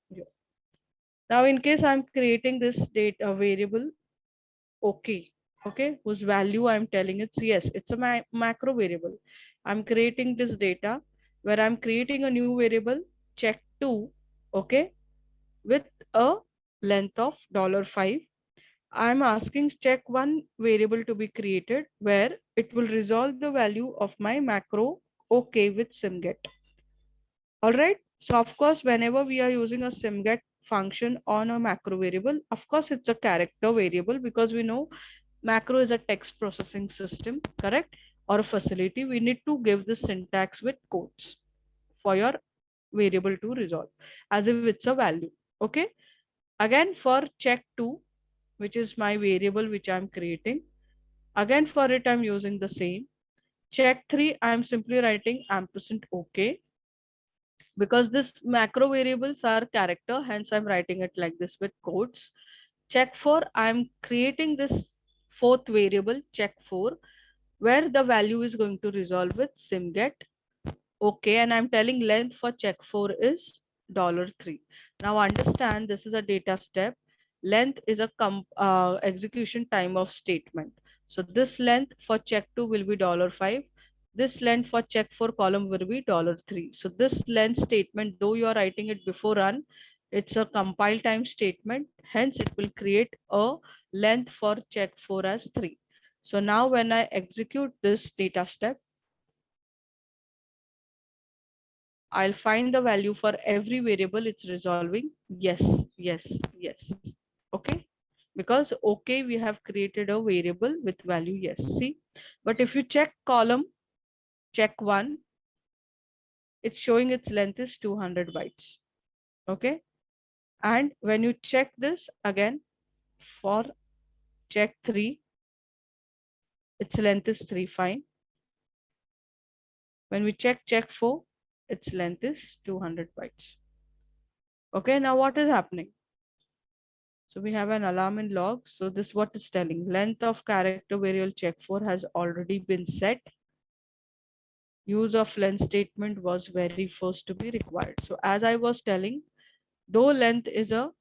S1: now in case I'm creating this data variable, okay, okay, whose value I'm telling it's yes, it's a macro variable. I'm creating this data where I'm creating a new variable check2, okay, with a length of $5. I'm asking check one variable to be created where it will resolve the value of my macro okay with simget. All right, so of course whenever we are using a simget function on a macro variable, of course it's a character variable because we know macro is a text processing system, correct? Or a facility. We need to give the syntax with quotes for your variable to resolve as if it's a value. Okay. Again, for check2, which is my variable which I'm creating, again for it I'm using the same. Check3, I'm simply writing ampersand okay, because this macro variables are character, hence I'm writing it like this with quotes. Check 4, I'm creating this fourth variable check 4 where the value is going to resolve with simget okay, and I'm telling length for check 4 is $3. Now understand this is a data step. Length is a execution time of statement. So this length for check 2 will be $5. This length for check 4 column will be $3. So this length statement, though you are writing it before run, it's a compile time statement. Hence it will create a length for check 4 as 3. So now when I execute this data step, I'll find the value for every variable it's resolving. Yes, yes, yes. Okay. Because okay, we have created a variable with value yes. See, but if you check column, check one, it's showing its length is 200 bytes. Okay. And when you check this again for check three, its length is 3 fine. When we check 4, its length is 200 bytes. Okay. Now what is happening? So we have an alarm in log. So this what is telling length of character variable check 4 has already been set. Use of length statement was very first to be required. So as I was telling, though length is a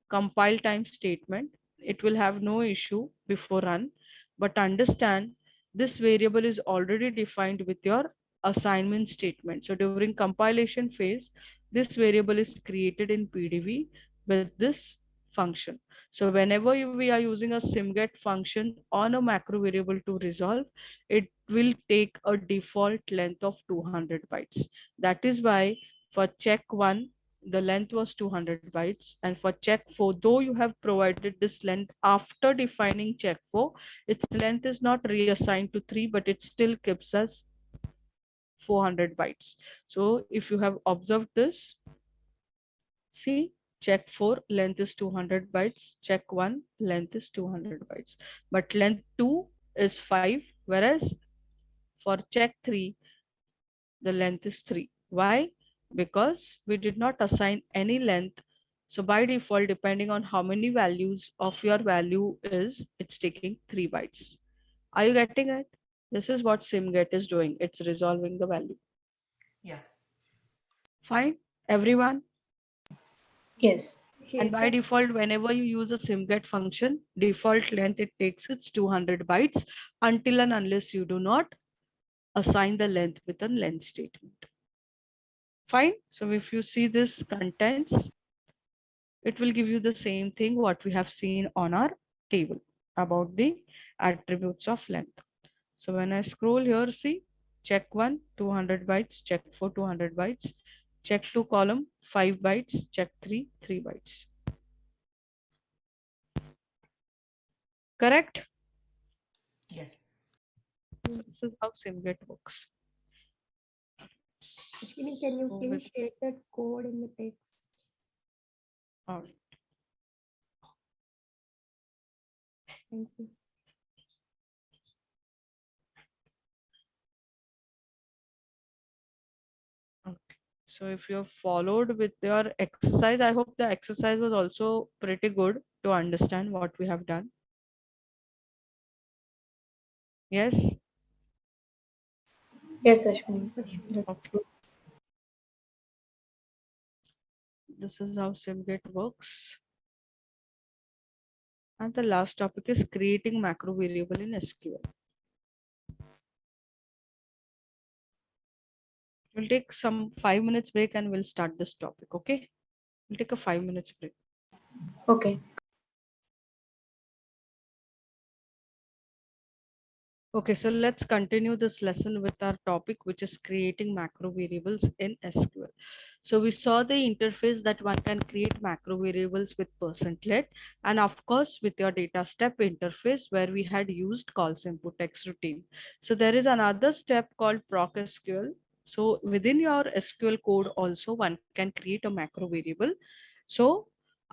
S1: compile time statement, it will have no issue before run. But understand this variable is already defined with your assignment statement. So during compilation phase, this variable is created in PDV with this function. So whenever we are using a simget function on a macro variable to resolve, it will take a default length of 200 bytes. That is why for check 1, the length was 200 bytes, and for check 4, though you have provided this length after defining check 4, its length is not reassigned to 3, but it still gives us 400 bytes. So if you have observed this, see, check 4 length is 200 bytes, check 1 length is 200 bytes, but length 2 is 5, whereas for check 3 the length is 3. Why? Because we did not assign any length. So by default, depending on how many values of your value is, it's taking 3 bytes. Are you getting it? This is what simget is doing. It's resolving the value.
S3: Yeah.
S1: Fine, everyone.
S4: Yes.
S1: And
S2: Yes,
S1: by
S2: sir.
S1: default, whenever you use a simget function, default length it takes its 200 bytes until and unless you do not assign the length with a length statement. Fine. So if you see this contents, it will give you the same thing what we have seen on our table about the attributes of length. So when I scroll here, see, check 1, 200 bytes, check 4, 200 bytes, check 2 column, 5 bytes, check 3, 3 bytes. Correct?
S3: Yes.
S2: Yes.
S1: This is how simget works.
S2: Ashwini, can you
S1: So
S2: please
S1: with,
S2: share that code in the text?
S1: all
S2: Thank you.
S1: right. Okay. So if you have followed with your exercise, I hope the exercise was also pretty good to understand what we have done. Yes?
S4: Yes, Ashwini.
S2: For sure.
S4: That's
S1: Okay.
S4: good.
S1: This is how simget works. And the last topic is creating macro variable in SQL. We'll take some 5 minutes break and we'll start this topic. Okay? We'll take a 5 minutes break.
S4: Okay.
S1: Okay, so let's continue this lesson with our topic, which is creating macro variables in SQL. So we saw the interface that one can create macro variables with %let, and of course with your data step interface where we had used calls input text routine. So there is another step called Proc Sql. So within your SQL code also one can create a macro variable. So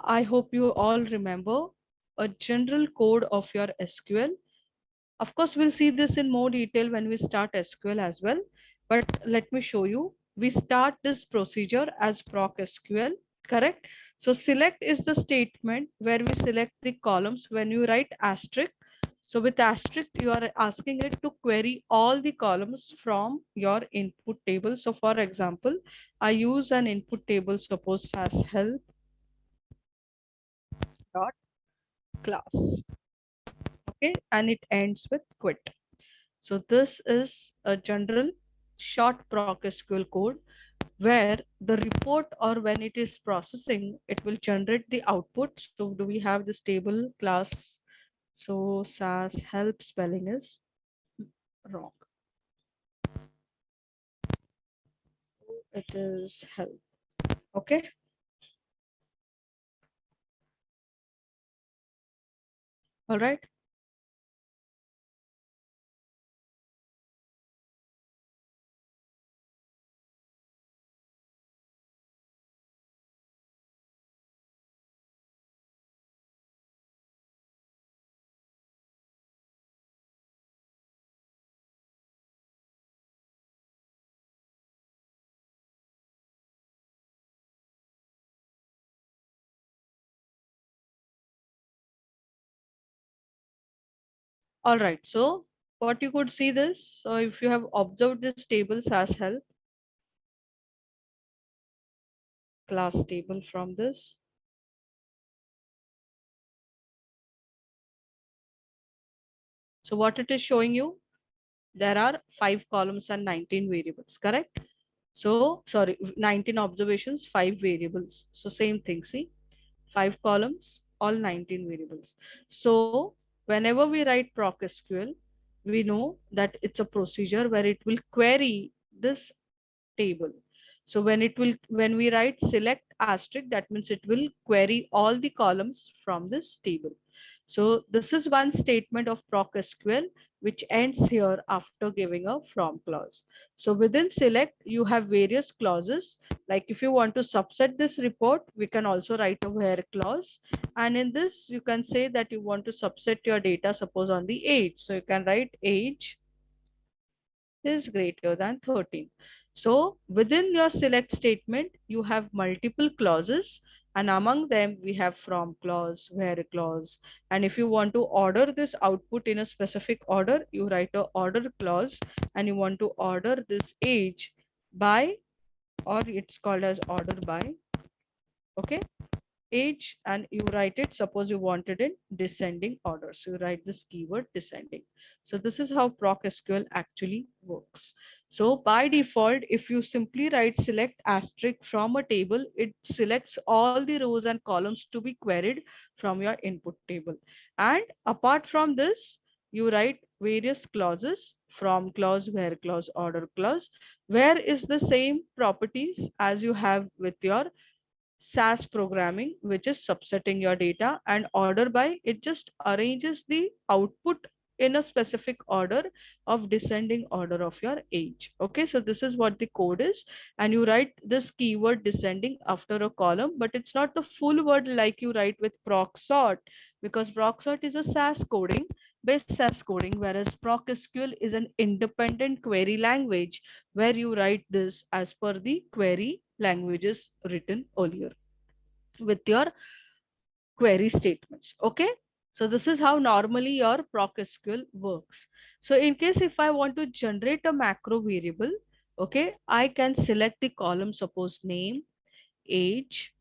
S1: I hope you all remember a general code of your SQL. Of course, we'll see this in more detail when we start SQL as well. But let me show you. We start this procedure as proc SQL, correct? So select is the statement where we select the columns when you write asterisk. So with asterisk, you are asking it to query all the columns from your input table. So for example, I use an input table, suppose as help dot class. Okay, and it ends with quit. So this is a general short proc SQL code where the report or when it is processing, it will generate the output. So do we have this table class? So SAS help spelling is wrong. It is help. Okay. All right. All right. So what you could see this. So if you have observed this table SAS help class table from this. So what it is showing you, there are 5 columns and 19 variables, correct? So, sorry, 19 observations, 5 variables. So same thing, see, 5 columns, all 19 variables. So whenever we write Proc SQL, we know that it's a procedure where it will query this table. So when we write select asterisk, that means it will query all the columns from this table. So this is one statement of proc SQL which ends here after giving a from clause. So within select, you have various clauses. Like if you want to subset this report, we can also write a where clause. And in this, you can say that you want to subset your data, suppose on the age. So you can write age is greater than 13. So within your select statement, you have multiple clauses, and among them we have from clause, where clause. And if you want to order this output in a specific order, you write a order clause, and you want to order this age by, or it's called as order by, okay, age, and you write it, suppose you wanted in descending order, so you write this keyword descending. So this is how proc SQL actually works. So by default, if you simply write select asterisk from a table, it selects all the rows and columns to be queried from your input table. And apart from this, you write various clauses, from clause, where clause, order clause. Where is the same properties as you have with your SAS programming, which is subsetting your data, and order by, it just arranges the output in a specific order of descending order of your age. Okay, so this is what the code is, and you write this keyword descending after a column, but it's not the full word like you write with proc sort, because proc sort is a SAS coding, based SAS coding, whereas proc SQL is an independent query language where you write this as per the query languages written earlier with your query statements. Okay, so this is how normally your proc SQL works. So in case if I want to generate a macro variable, okay, I can select the column, suppose name, age.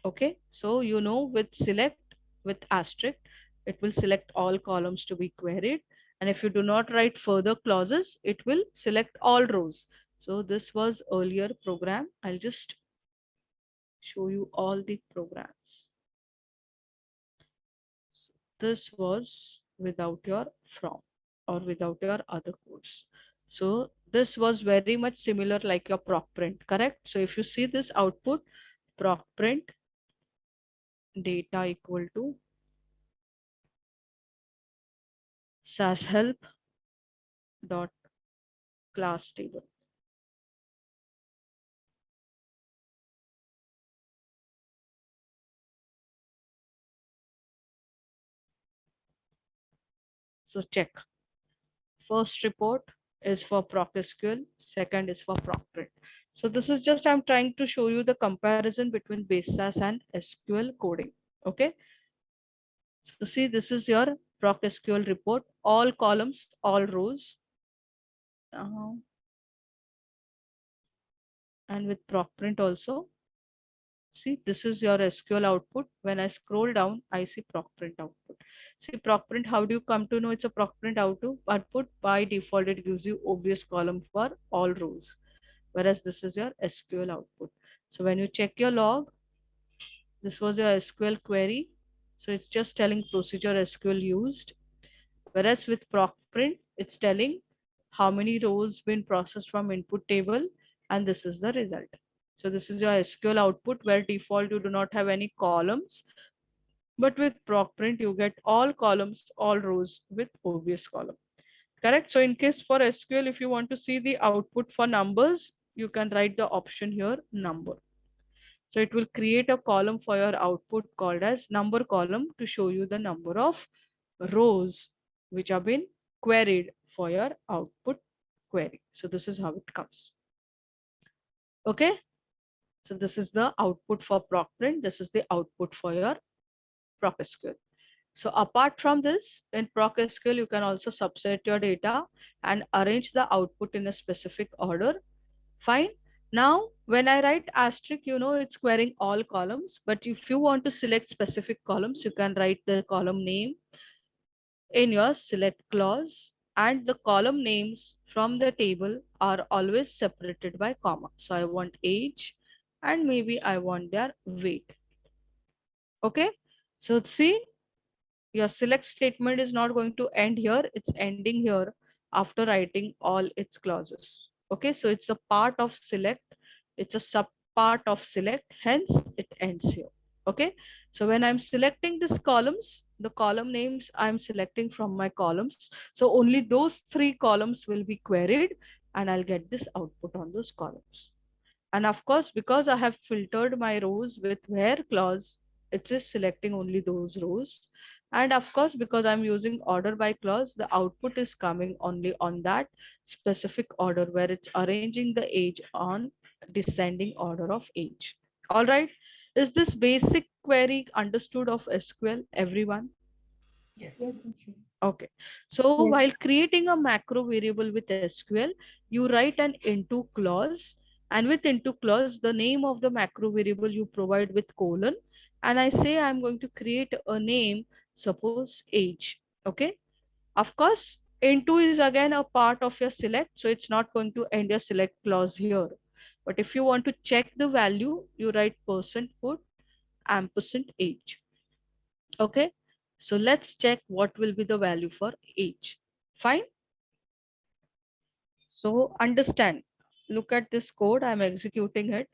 S1: Okay, so you know with select with asterisk, it will select all columns to be queried. And if you do not write further clauses, it will select all rows. So this was earlier program. I'll just show you all the programs. This was without your from or without your other codes. So this was very much similar like your proc print, correct? So if you see this output, proc print data equal to SAS help dot class table. So check. First report is for proc SQL, second is for proc print. So this is just I'm trying to show you the comparison between base SAS and SQL coding. Okay. So see, this is your Proc SQL report, all columns, all rows. Uh, and with proc print also. See, this is your SQL output. When I scroll down, I see proc print output. See, proc print, how do you come to know it's a proc print output? By default, it gives you obvious column for all rows, whereas this is your SQL output. So when you check your log, this was your SQL query. So it's just telling procedure SQL used. Whereas with proc print, it's telling how many rows been processed from input table, and this is the result. So this is your SQL output where default you do not have any columns, but with proc print you get all columns, all rows with obvious column. Correct. So in case for SQL, if you want to see the output for numbers, you can write the option here number. So it will create a column for your output called as number column to show you the number of rows which have been queried for your output query. So this is how it comes. Okay. So this is the output for proc print. This is the output for your proc SQL. So apart from this, in proc SQL, you can also subset your data and arrange the output in a specific order. Fine. Now, when I write asterisk, you know it's querying all columns. But if you want to select specific columns, you can write the column name in your select clause. and the column names from the table are always separated by comma. So I want age and maybe I want their weight. Okay. So see, your select statement is not going to end here. It's ending here after writing all its clauses. Okay. So it's a part of select. It's a sub part of select. Hence it ends here. Okay. So when I'm selecting these columns, the column names I'm selecting from my columns. So only those three columns will be queried and I'll get this output on those columns. And of course, because I have filtered my rows with where clause, it is selecting only those rows. And of course, because I'm using order by clause, the output is coming only on that specific order where it's arranging the age on descending order of age. All right. Is this basic query understood of SQL, everyone?
S3: Yes.
S2: Yes, Varsha.
S1: Okay. So
S4: Yes.
S1: while creating a macro variable with SQL, you write an into clause, and with into clause, the name of the macro variable you provide with colon. And I say I'm going to create a name, suppose age. Okay. Of course, into is again a part of your select, so it's not going to end your select clause here. But if you want to check the value, you write percent put ampersand age. Okay, so let's check what will be the value for age. Fine. So understand, look at this code, I'm executing it.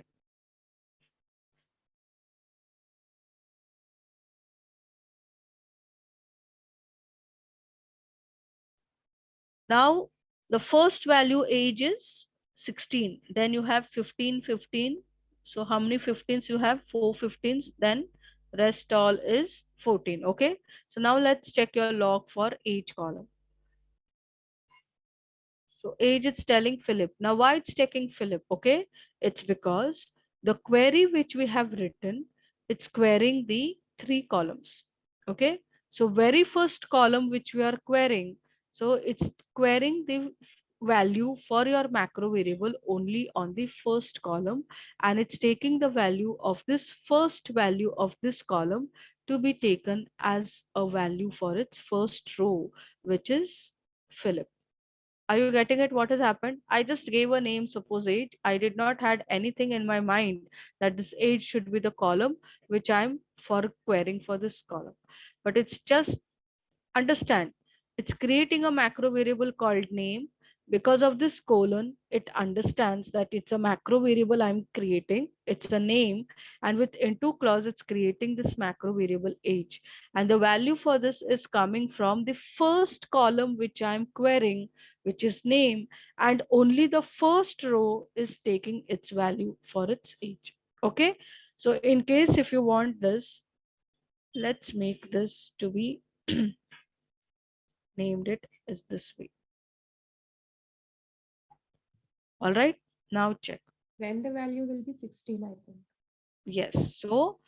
S1: Now the first value age is 16, then you have 15, 15. So how many 15s you have? 4 15s, then rest all is 14. Okay, so now let's check your log for age column. So age it's telling Philip. Now why it's taking Philip? Okay, it's because the query which we have written, it's querying the three columns. Okay, so very first column which we are querying, so it's querying the value for your macro variable only on the first column, and it's taking the value of this first value of this column to be taken as a value for its first row, which is Philip. Are you getting it? What has happened? I just gave a name, suppose age. I did not had anything in my mind that this age should be the column which I'm for querying for this column. But it's just understand, it's creating a macro variable called name. Because of this colon, it understands that it's a macro variable I'm creating. It's a name, and with into clause, it's creating this macro variable age. And the value for this is coming from the first column which I'm querying, which is name, and only the first row is taking its value for its age. Okay. So in case if you want this, let's make this to be named it is this way. All right, now check.
S2: Then the value will be 16, I think.
S1: Yes, so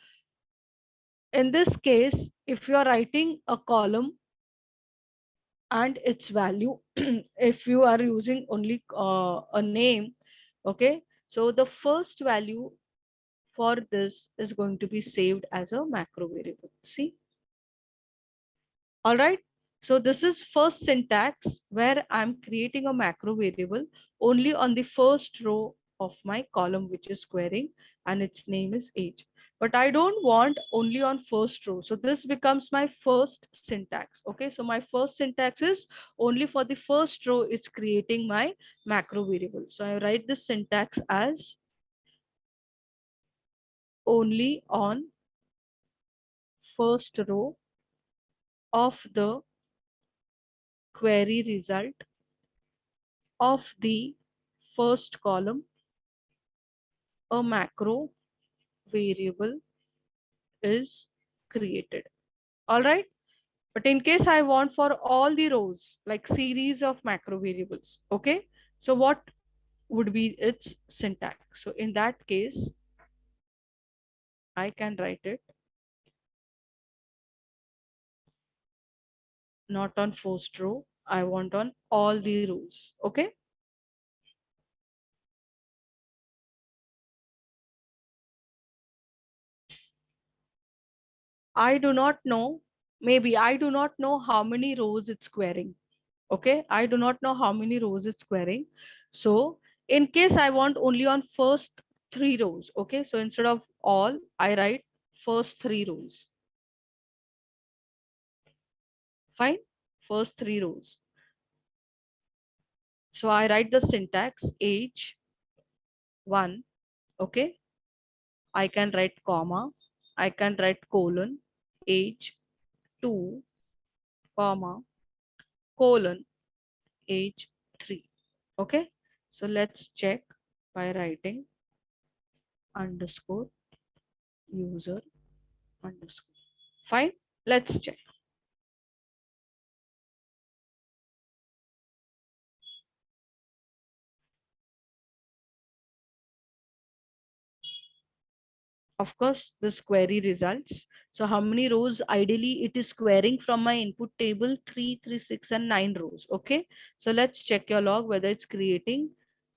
S1: in this case, if you are writing a column and its value, if you are using only a name, okay, so the first value for this is going to be saved as a macro variable. See, all right. So this is first syntax where I'm creating a macro variable only on the first row of my column, which is querying, and its name is age. But I don't want only on first row. So this becomes my first syntax. Okay. So my first syntax is only for the first row is creating my macro variable. So I write this syntax as only on first row of the query result of the first column, a macro variable is created. All right. But in case I want for all the rows, like series of macro variables, okay. So what would be its syntax? So in that case, I can write it not on first row. I want on all the rows. Okay. I do not know. Maybe I do not know how many rows it's querying. Okay, I do not know how many rows it's querying. So in case I want only on first three rows, okay, so instead of all, I write first three rows. Fine, first three rows. So I write the syntax age 1, okay. I can write comma, I can write colon, age 2, comma, colon, age 3. Okay, so let's check by writing underscore user underscore. Fine, let's check. Of course, this query results. So how many rows ideally it is querying from my input table? 3, 3, 6, and 9 rows. Okay, so let's check your log whether it's creating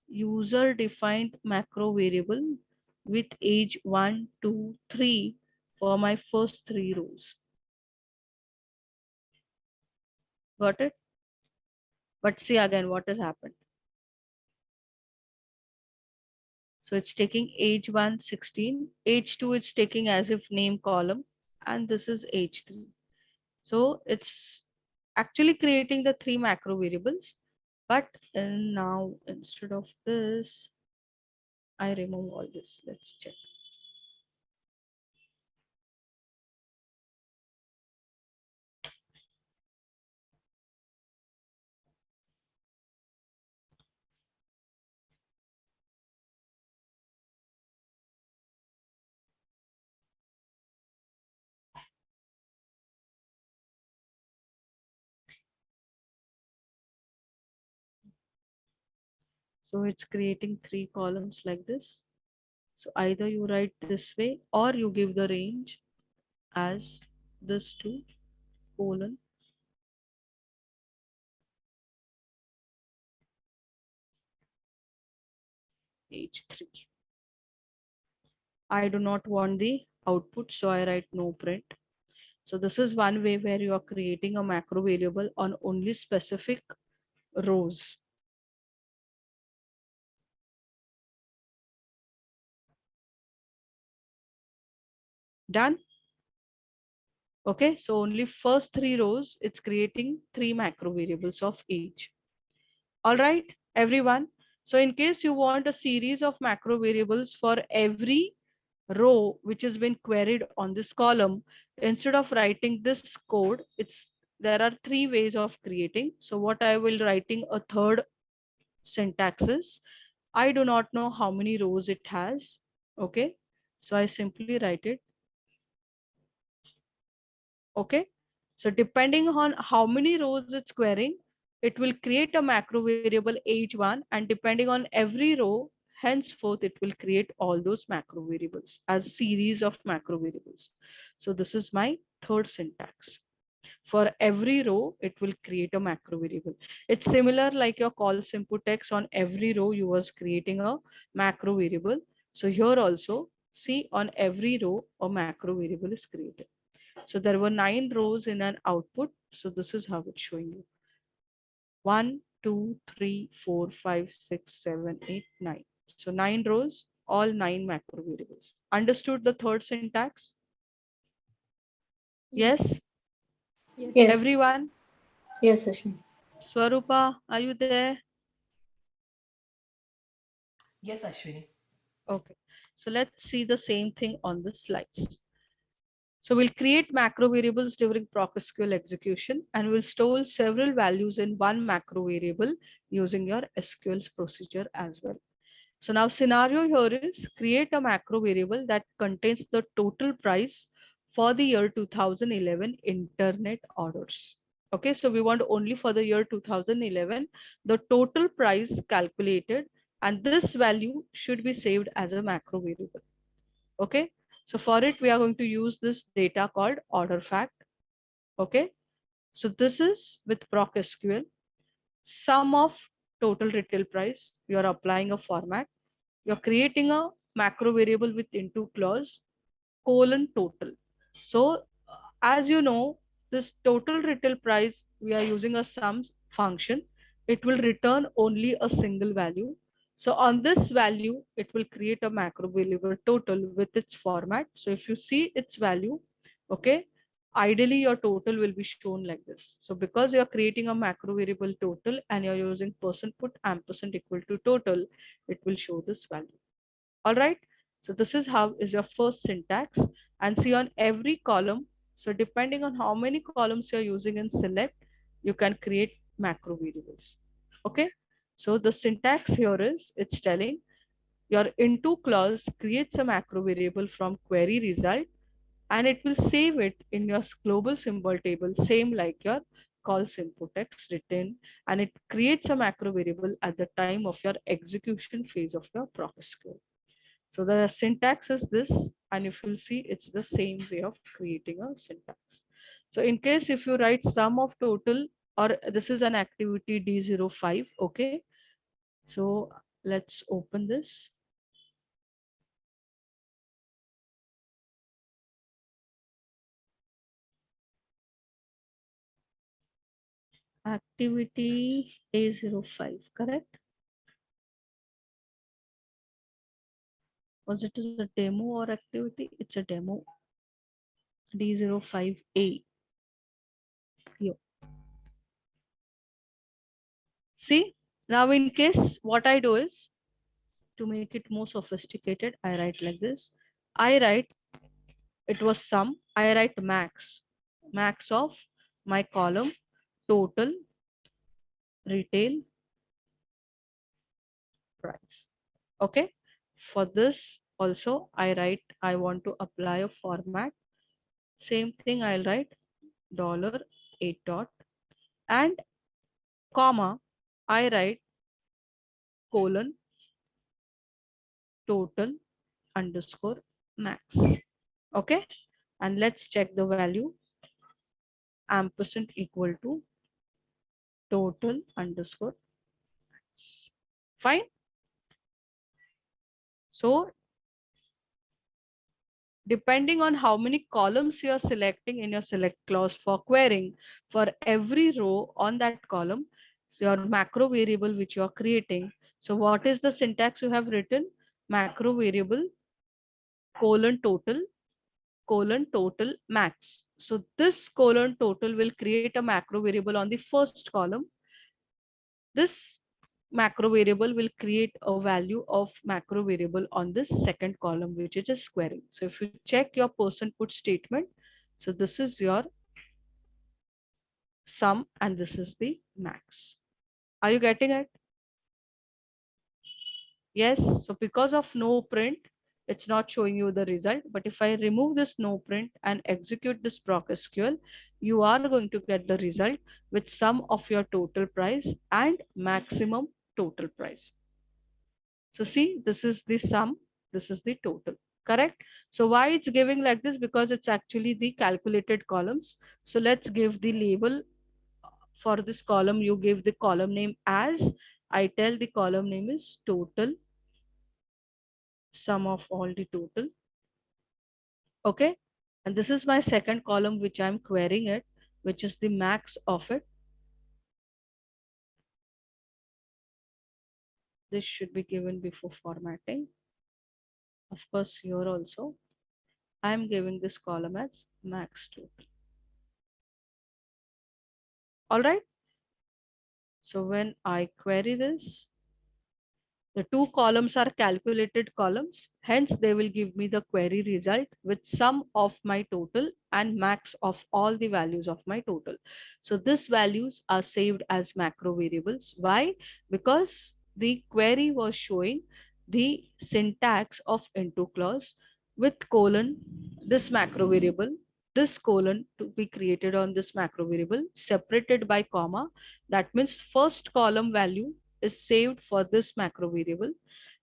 S1: user defined macro variable with age 1, 2, 3 for my first 3 rows. Got it? But see again what has happened. So it's taking age 1, 16, age 2 it's taking as if name column, and this is age 3. So it's actually creating the 3 macro variables, but now instead of this, I remove all this. Let's check. So it's creating 3 columns like this. So either you write this way or you give the range as this 2 colon age 3. I do not want the output, so I write no print. So this is one way where you are creating a macro variable on only specific rows. Done? Okay, so only first 3 rows, it's creating 3 macro variables of age. All right, everyone. So in case you want a series of macro variables for every row which has been queried on this column, instead of writing this code, there are 3 ways of creating. So what I will writing a third syntax is, I do not know how many rows it has. Okay, so I simply write it. Okay, so depending on how many rows it's querying, it will create a macro variable age1, and depending on every row, henceforth it will create all those macro variables as series of macro variables. So this is my third syntax. For every row, it will create a macro variable. It's similar like your calls input text. On every row you was creating a macro variable. So here also, see, on every row a macro variable is created. So there were 9 rows in an output. So this is how it's showing you. 1, 2, 3, 4, 5, 6, 7, 8, 9. So 9 rows, all 9 macro variables. Understood the third syntax?
S2: Yes.
S1: Yes,
S2: Yes.
S4: Yes.
S1: everyone?
S4: Yes, Ashwin.
S1: Swarupa, are you there?
S3: Yes, Ashwini.
S1: Okay. So let's see the same thing on the slides. So we'll create macro variables during Proc Sql execution, and we'll store several values in one macro variable using your SQL procedure as well. So now scenario here is create a macro variable that contains the total price for the year 2011 internet orders. Okay, so we want only for the year 2011, the total price calculated, and this value should be saved as a macro variable. Okay, so for it, we are going to use this data called order fact. Okay, so this is with Proc SQL, sum of total retail price. You are applying a format. You're creating a macro variable with into clause colon total. So as you know, this total retail price, we are using a sums function, it will return only a single value. So on this value, it will create a macro variable total with its format. So if you see its value, okay, ideally your total will be shown like this. So because you're creating a macro variable total and you're using percent put ampersand equal to total, it will show this value. All right. So this is how is your first syntax, and see on every column. So depending on how many columns you're using in select, you can create macro variables. Okay. So the syntax here is it's telling your into clause creates a macro variable from query result, and it will save it in your global symbol table, same like your calls input text written, and it creates a macro variable at the time of your execution phase of your Proc Sql. So the syntax is this, and if you see, it's the same way of creating a syntax. So in case if you write sum of total, or this is an activity D05, okay. So let's open this. Activity A05, correct? Was it a demo or activity? It's a demo. D05A. Here. See, now in case what I do is to make it more sophisticated, I write like this. I write it was sum. I write max of my column total retail price. Okay. For this also I write I want to apply a format. Same thing I'll write dollar $8 dot and comma I write colon total underscore max. Okay. And let's check the value ampersand equal to total underscore max. Fine. So depending on how many columns you are selecting in your select clause for querying, for every row on that column, so your macro variable which you are creating. So what is the syntax you have written? Macro variable colon total max. So this colon total will create a macro variable on the first column. This macro variable will create a value of macro variable on this second column, which is just squaring. So if you check your percent put statement, so this is your sum and this is the max. Are you getting it? Yes. So because of no print, it's not showing you the result. But if I remove this no print and execute this Proc SQL, you are going to get the result with sum of your total price and maximum total price. So see, this is the sum, this is the total, correct? So why it's giving like this? Because it's actually the calculated columns. So let's give the label for this column. You give the column name as, I tell the column name is total, sum of all the total. Okay. And this is my second column, which I'm querying it, which is the max of it. This should be given before formatting. Of course, here also, I'm giving this column as max total. All right. So when I query this, the two columns are calculated columns. Hence, they will give me the query result with sum of my total and max of all the values of my total. So these values are saved as macro variables. Why? Because the query was showing the syntax of into clause with colon, this macro variable, this colon to be created on this macro variable separated by comma. That means first column value is saved for this macro variable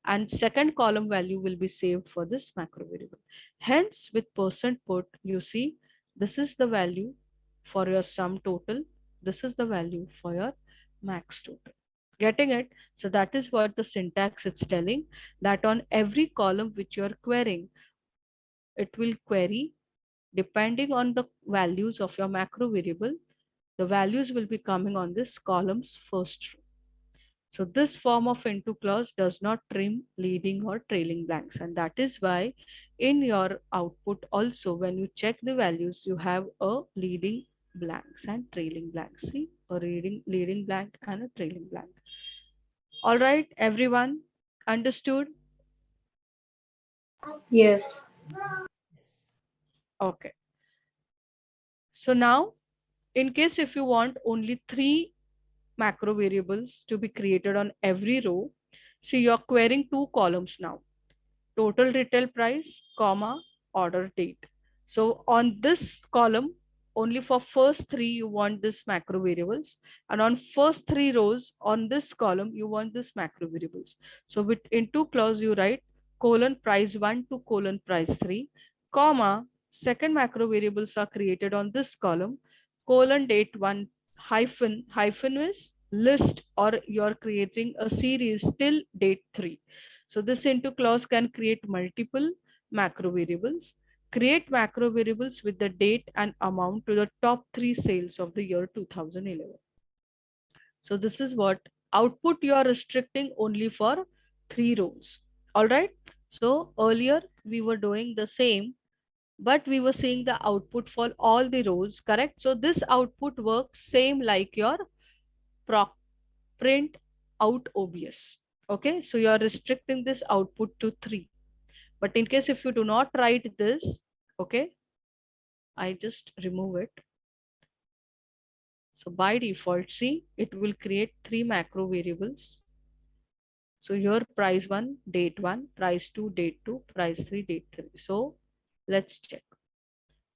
S1: and second column value will be saved for this macro variable. Hence with percent put, you see this is the value for your sum total. This is the value for your max total. Getting it? So that is what the syntax it's telling, that on every column which you are querying, it will query depending on the values of your macro variable. the values will be coming on this column's first row. So this form of into clause does not trim leading or trailing blanks, and that is why in your output also when you check the values you have a leading blanks and trailing blanks. See, a leading blank and a trailing blank. All right, everyone, understood?
S4: Yes.
S3: Yes.
S1: Okay. So now, in case if you want only 3 macro variables to be created on every row, see you're querying 2 columns now. Total retail price, comma, order date. So on this column, only for first 3 you want this macro variables, and on first 3 rows on this column you want this macro variables. So with into clause you write colon price 1 to colon price 3, comma, second macro variables are created on this column, colon date 1 hyphen is list, or you're creating a series till date 3. So this into clause can create multiple macro variables. Create macro variables with the date and amount to the top 3 sales of the year 2011. So this is what output you are restricting only for 3 rows. All right. So earlier we were doing the same, but we were seeing the output for all the rows, correct? So this output works same like your proc print out OBS. Okay, so you are restricting this output to 3. But in case if you do not write this, okay, I just remove it. So by default, see, it will create 3 macro variables. So here price 1, date 1, price 2, date 2, price 3, date 3. So let's check.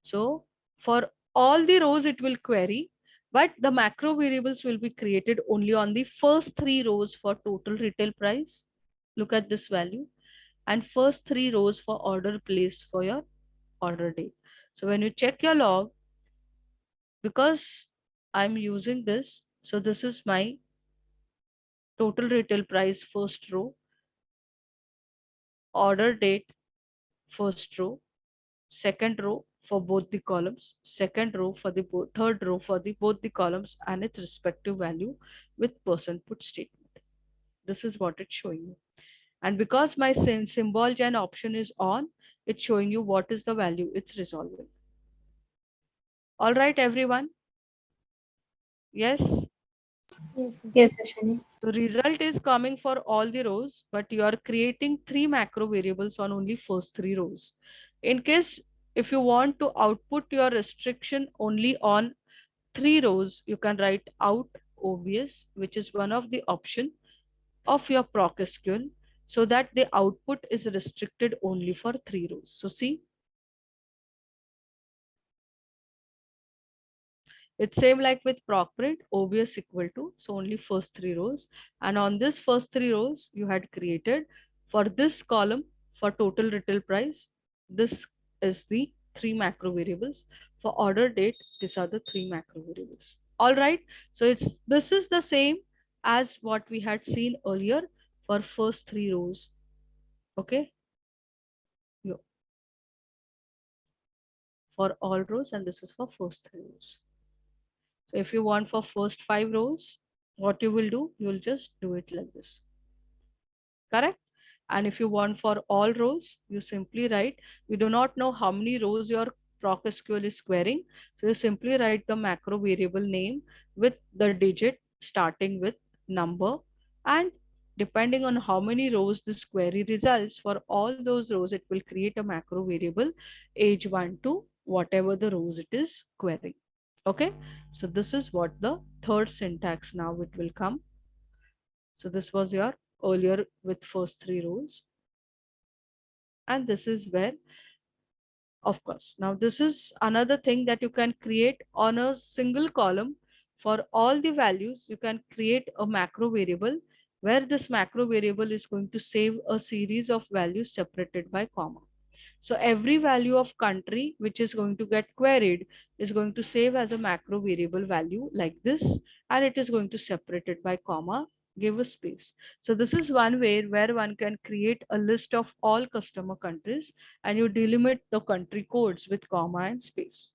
S1: So for all the rows, it will query, but the macro variables will be created only on the first 3 rows for total retail price. Look at this value, and first 3 rows for order placed for your order date. So when you check your log, because I'm using this, so this is my total retail price first row, order date first row, second row for both the columns, second row for the third row for the both the columns and its respective value with percent put statement. This is what it's showing you. And because my symbol gen option is on, it's showing you what is the value it's resolving. All right, everyone. Yes.
S2: Yes, sir.
S4: Yes, Ashwini.
S1: The result is coming for all the rows, but you are creating 3 macro variables on only first 3 rows. In case if you want to output your restriction only on 3 rows, you can write out OBS, which is one of the option of your Proc Sql, so that the output is restricted only for 3 rows. So see, it's same like with proc print, OBS equal to, so only first 3 rows. And on this first 3 rows, you had created for this column for total retail price, this is the 3 macro variables. For order date, these are the 3 macro variables. All right. So this is the same as what we had seen earlier for first 3 rows. Okay. For all rows, and this is for first 3 rows. So if you want for first 5 rows, what you will do, you will just do it like this. Correct? And if you want for all rows, you simply write, you do not know how many rows your Proc SQL is querying. So you simply write the macro variable name with the digit starting with number, and depending on how many rows this query results, for all those rows, it will create a macro variable age 1 to whatever the rows it is querying. Okay, so this is what the third syntax now it will come. So this was your earlier with first 3 rows, and this is where, of course, now this is another thing that you can create on a single column. For all the values, you can create a macro variable where this macro variable is going to save a series of values separated by comma. So every value of country which is going to get queried is going to save as a macro variable value like this, and it is going to separate it by comma, give a space. So this is one way where one can create a list of all customer countries, and you delimit the country codes with comma and space.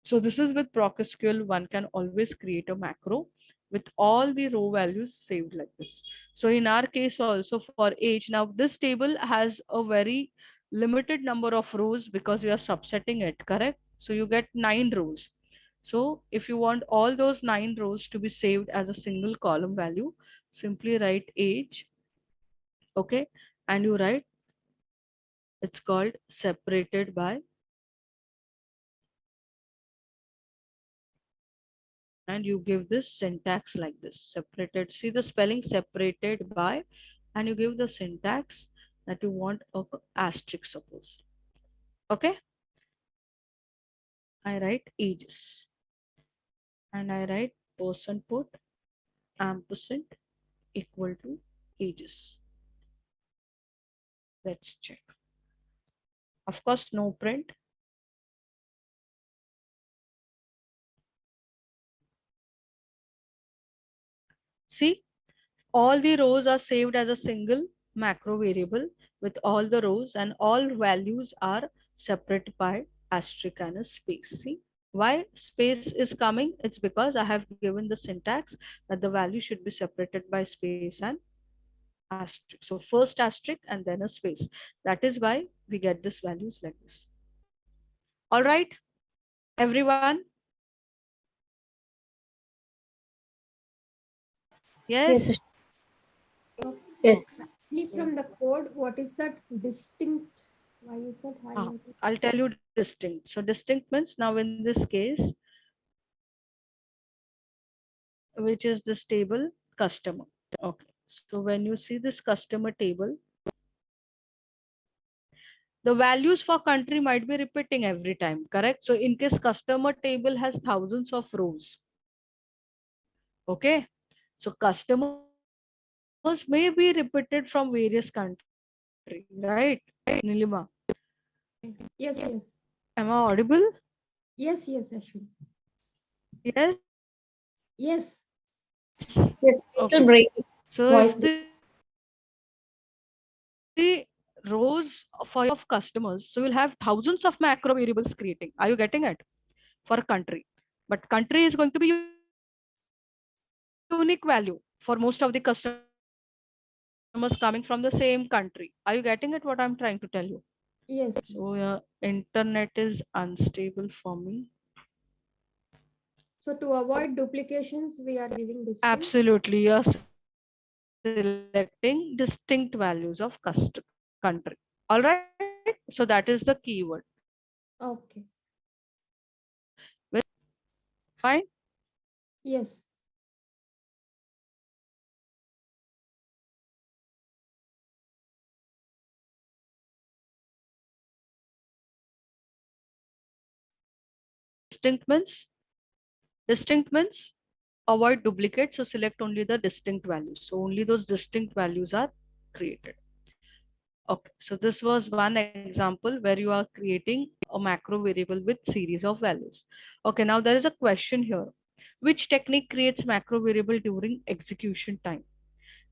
S1: So this is with Proc Sql, one can always create a macro with all the row values saved like this. So in our case also for age, now this table has a very limited number of rows because we are subsetting it, correct? So you get 9 rows. So if you want all those 9 rows to be saved as a single column value, simply write age, okay? And you write, it's called separated by, and you give this syntax like this, separated, see the spelling, separated by, and you give the syntax that you want a asterisk, suppose. Okay, I write ages and I write person put ampersand equal to ages. Let's check. Of course, no print. See, all the rows are saved as a single macro variable with all the rows, and all values are separated by asterisk and a space. See why space is coming? It's because I have given the syntax that the value should be separated by space and asterisk. So first asterisk and then a space. That is why we get this values like this. All right, everyone.
S4: Yes,
S1: Yes.
S4: yes.
S2: Actually, from the code, what is that distinct? Why is that highlighted?
S1: I'll tell you distinct. So distinct means now in this case, which is this table customer. Okay. So when you see this customer table, the values for country might be repeating every time, correct? So in case customer table has thousands of rows, okay? So customers may be repeated from various country, right? Nilima,
S2: Yes, yes.
S1: am I audible?
S2: Yes, yes, Ashwin.
S1: Yes.
S2: Yes.
S1: Okay.
S4: Yes, little
S1: So
S4: break.
S1: if the
S4: Voice break.
S1: rows for your customers, so you'll have thousands of macro variables creating. Are you getting it? For a country. But country is going to be unique value for most of the customers coming from the same country. Are you getting it what I'm trying to tell you?
S2: Yes,
S1: So
S2: yes.
S1: internet is unstable for me.
S2: So to avoid duplications, we are giving distinct.
S1: Absolutely, you're selecting distinct values of country. All right, so that is the keyword.
S2: Okay.
S1: Fine.
S2: Yes.
S1: Distinct means avoid duplicate. So select only the distinct values. So only those distinct values are created. Okay, so this was one example where you are creating a macro variable with series of values. Okay, now there is a question here. Which technique creates macro variable during execution time?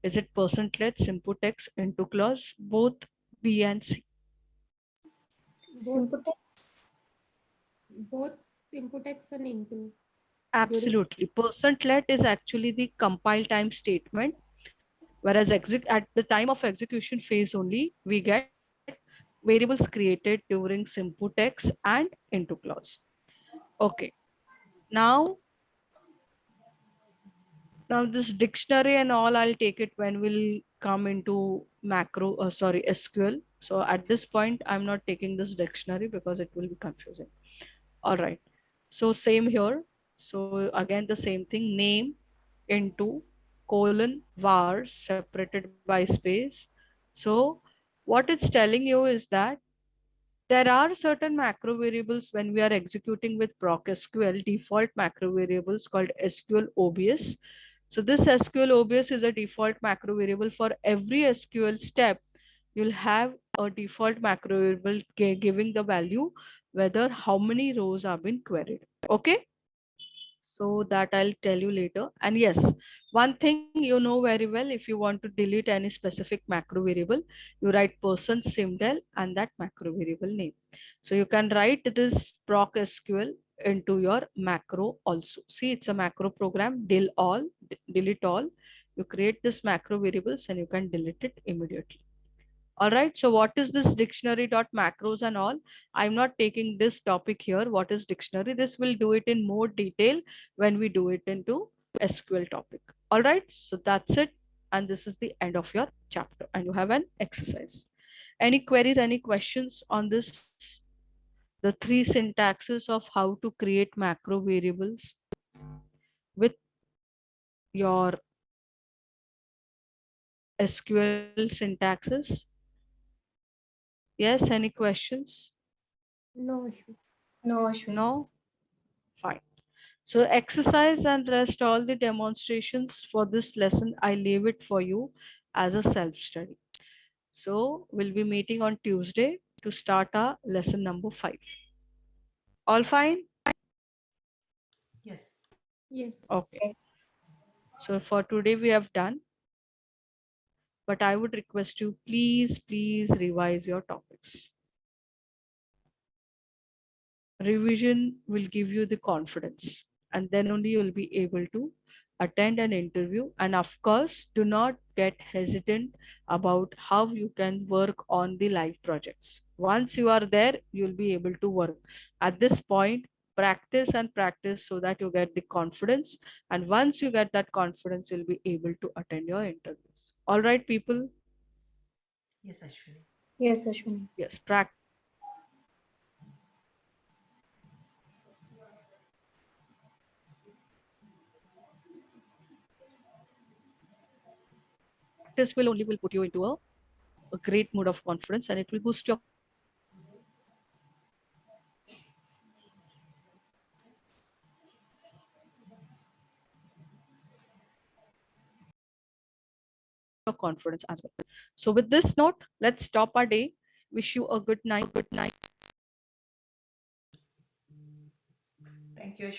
S1: Is it %let, simputex, into clause, both B and C?
S2: Both
S4: Syntax.
S2: both input and into during.
S1: Absolutely. %let is actually the compile time statement, whereas at the time of execution phase only, we get variables created during simputex and into clause. Okay. Now, now this dictionary and all, I'll take it when we'll come into SQL. So at this point, I'm not taking this dictionary because it will be confusing. All right. So same here. So again, the same thing, name into colon var separated by space. So what it's telling you is that there are certain macro variables when we are executing with Proc SQL, default macro variables called SQL OBS. So this SQL OBS is a default macro variable for every SQL step. You'll have a default macro variable giving the value whether how many rows have been queried. Okay. So that I'll tell you later. And yes, one thing you know very well, if you want to delete any specific macro variable, you write %simdel and that macro variable name. So you can write this proc SQL into your macro also. See, it's a macro program, delete all. You create this macro variables and you can delete it immediately. All right. So what is this dictionary dot macros and all? I'm not taking this topic here. What is dictionary? This will do it in more detail when we do it into SQL topic. All right. So that's it. And this is the end of your chapter. And you have an exercise. Any queries, any questions on this? The three syntaxes of how to create macro variables with your SQL syntaxes. Yes, any questions?
S2: No issue.
S4: No, Ashwin.
S1: No? Fine. So exercise and rest all the demonstrations for this lesson, I leave it for you as a self-study. So we'll be meeting on Tuesday to start our lesson number 5. All fine?
S3: Yes.
S2: Yes.
S1: Okay. So for today we have done, but I would request you, please revise your topics. Revision will give you the confidence, and then only you'll be able to attend an interview. And of course, do not get hesitant about how you can work on the live projects. Once you are there, you'll be able to work. At this point, practice and practice so that you get the confidence. And once you get that confidence, you'll be able to attend your interviews. All right, people?
S3: Yes, Ashwini.
S4: Yes, Ashwini.
S1: Yes, practice will only will put you into a great mood of confidence, and it will boost your confidence as well. So practice will only will put you into So with this note, let's stop our day. Wish you a good night.
S3: Thank you, Ashwini.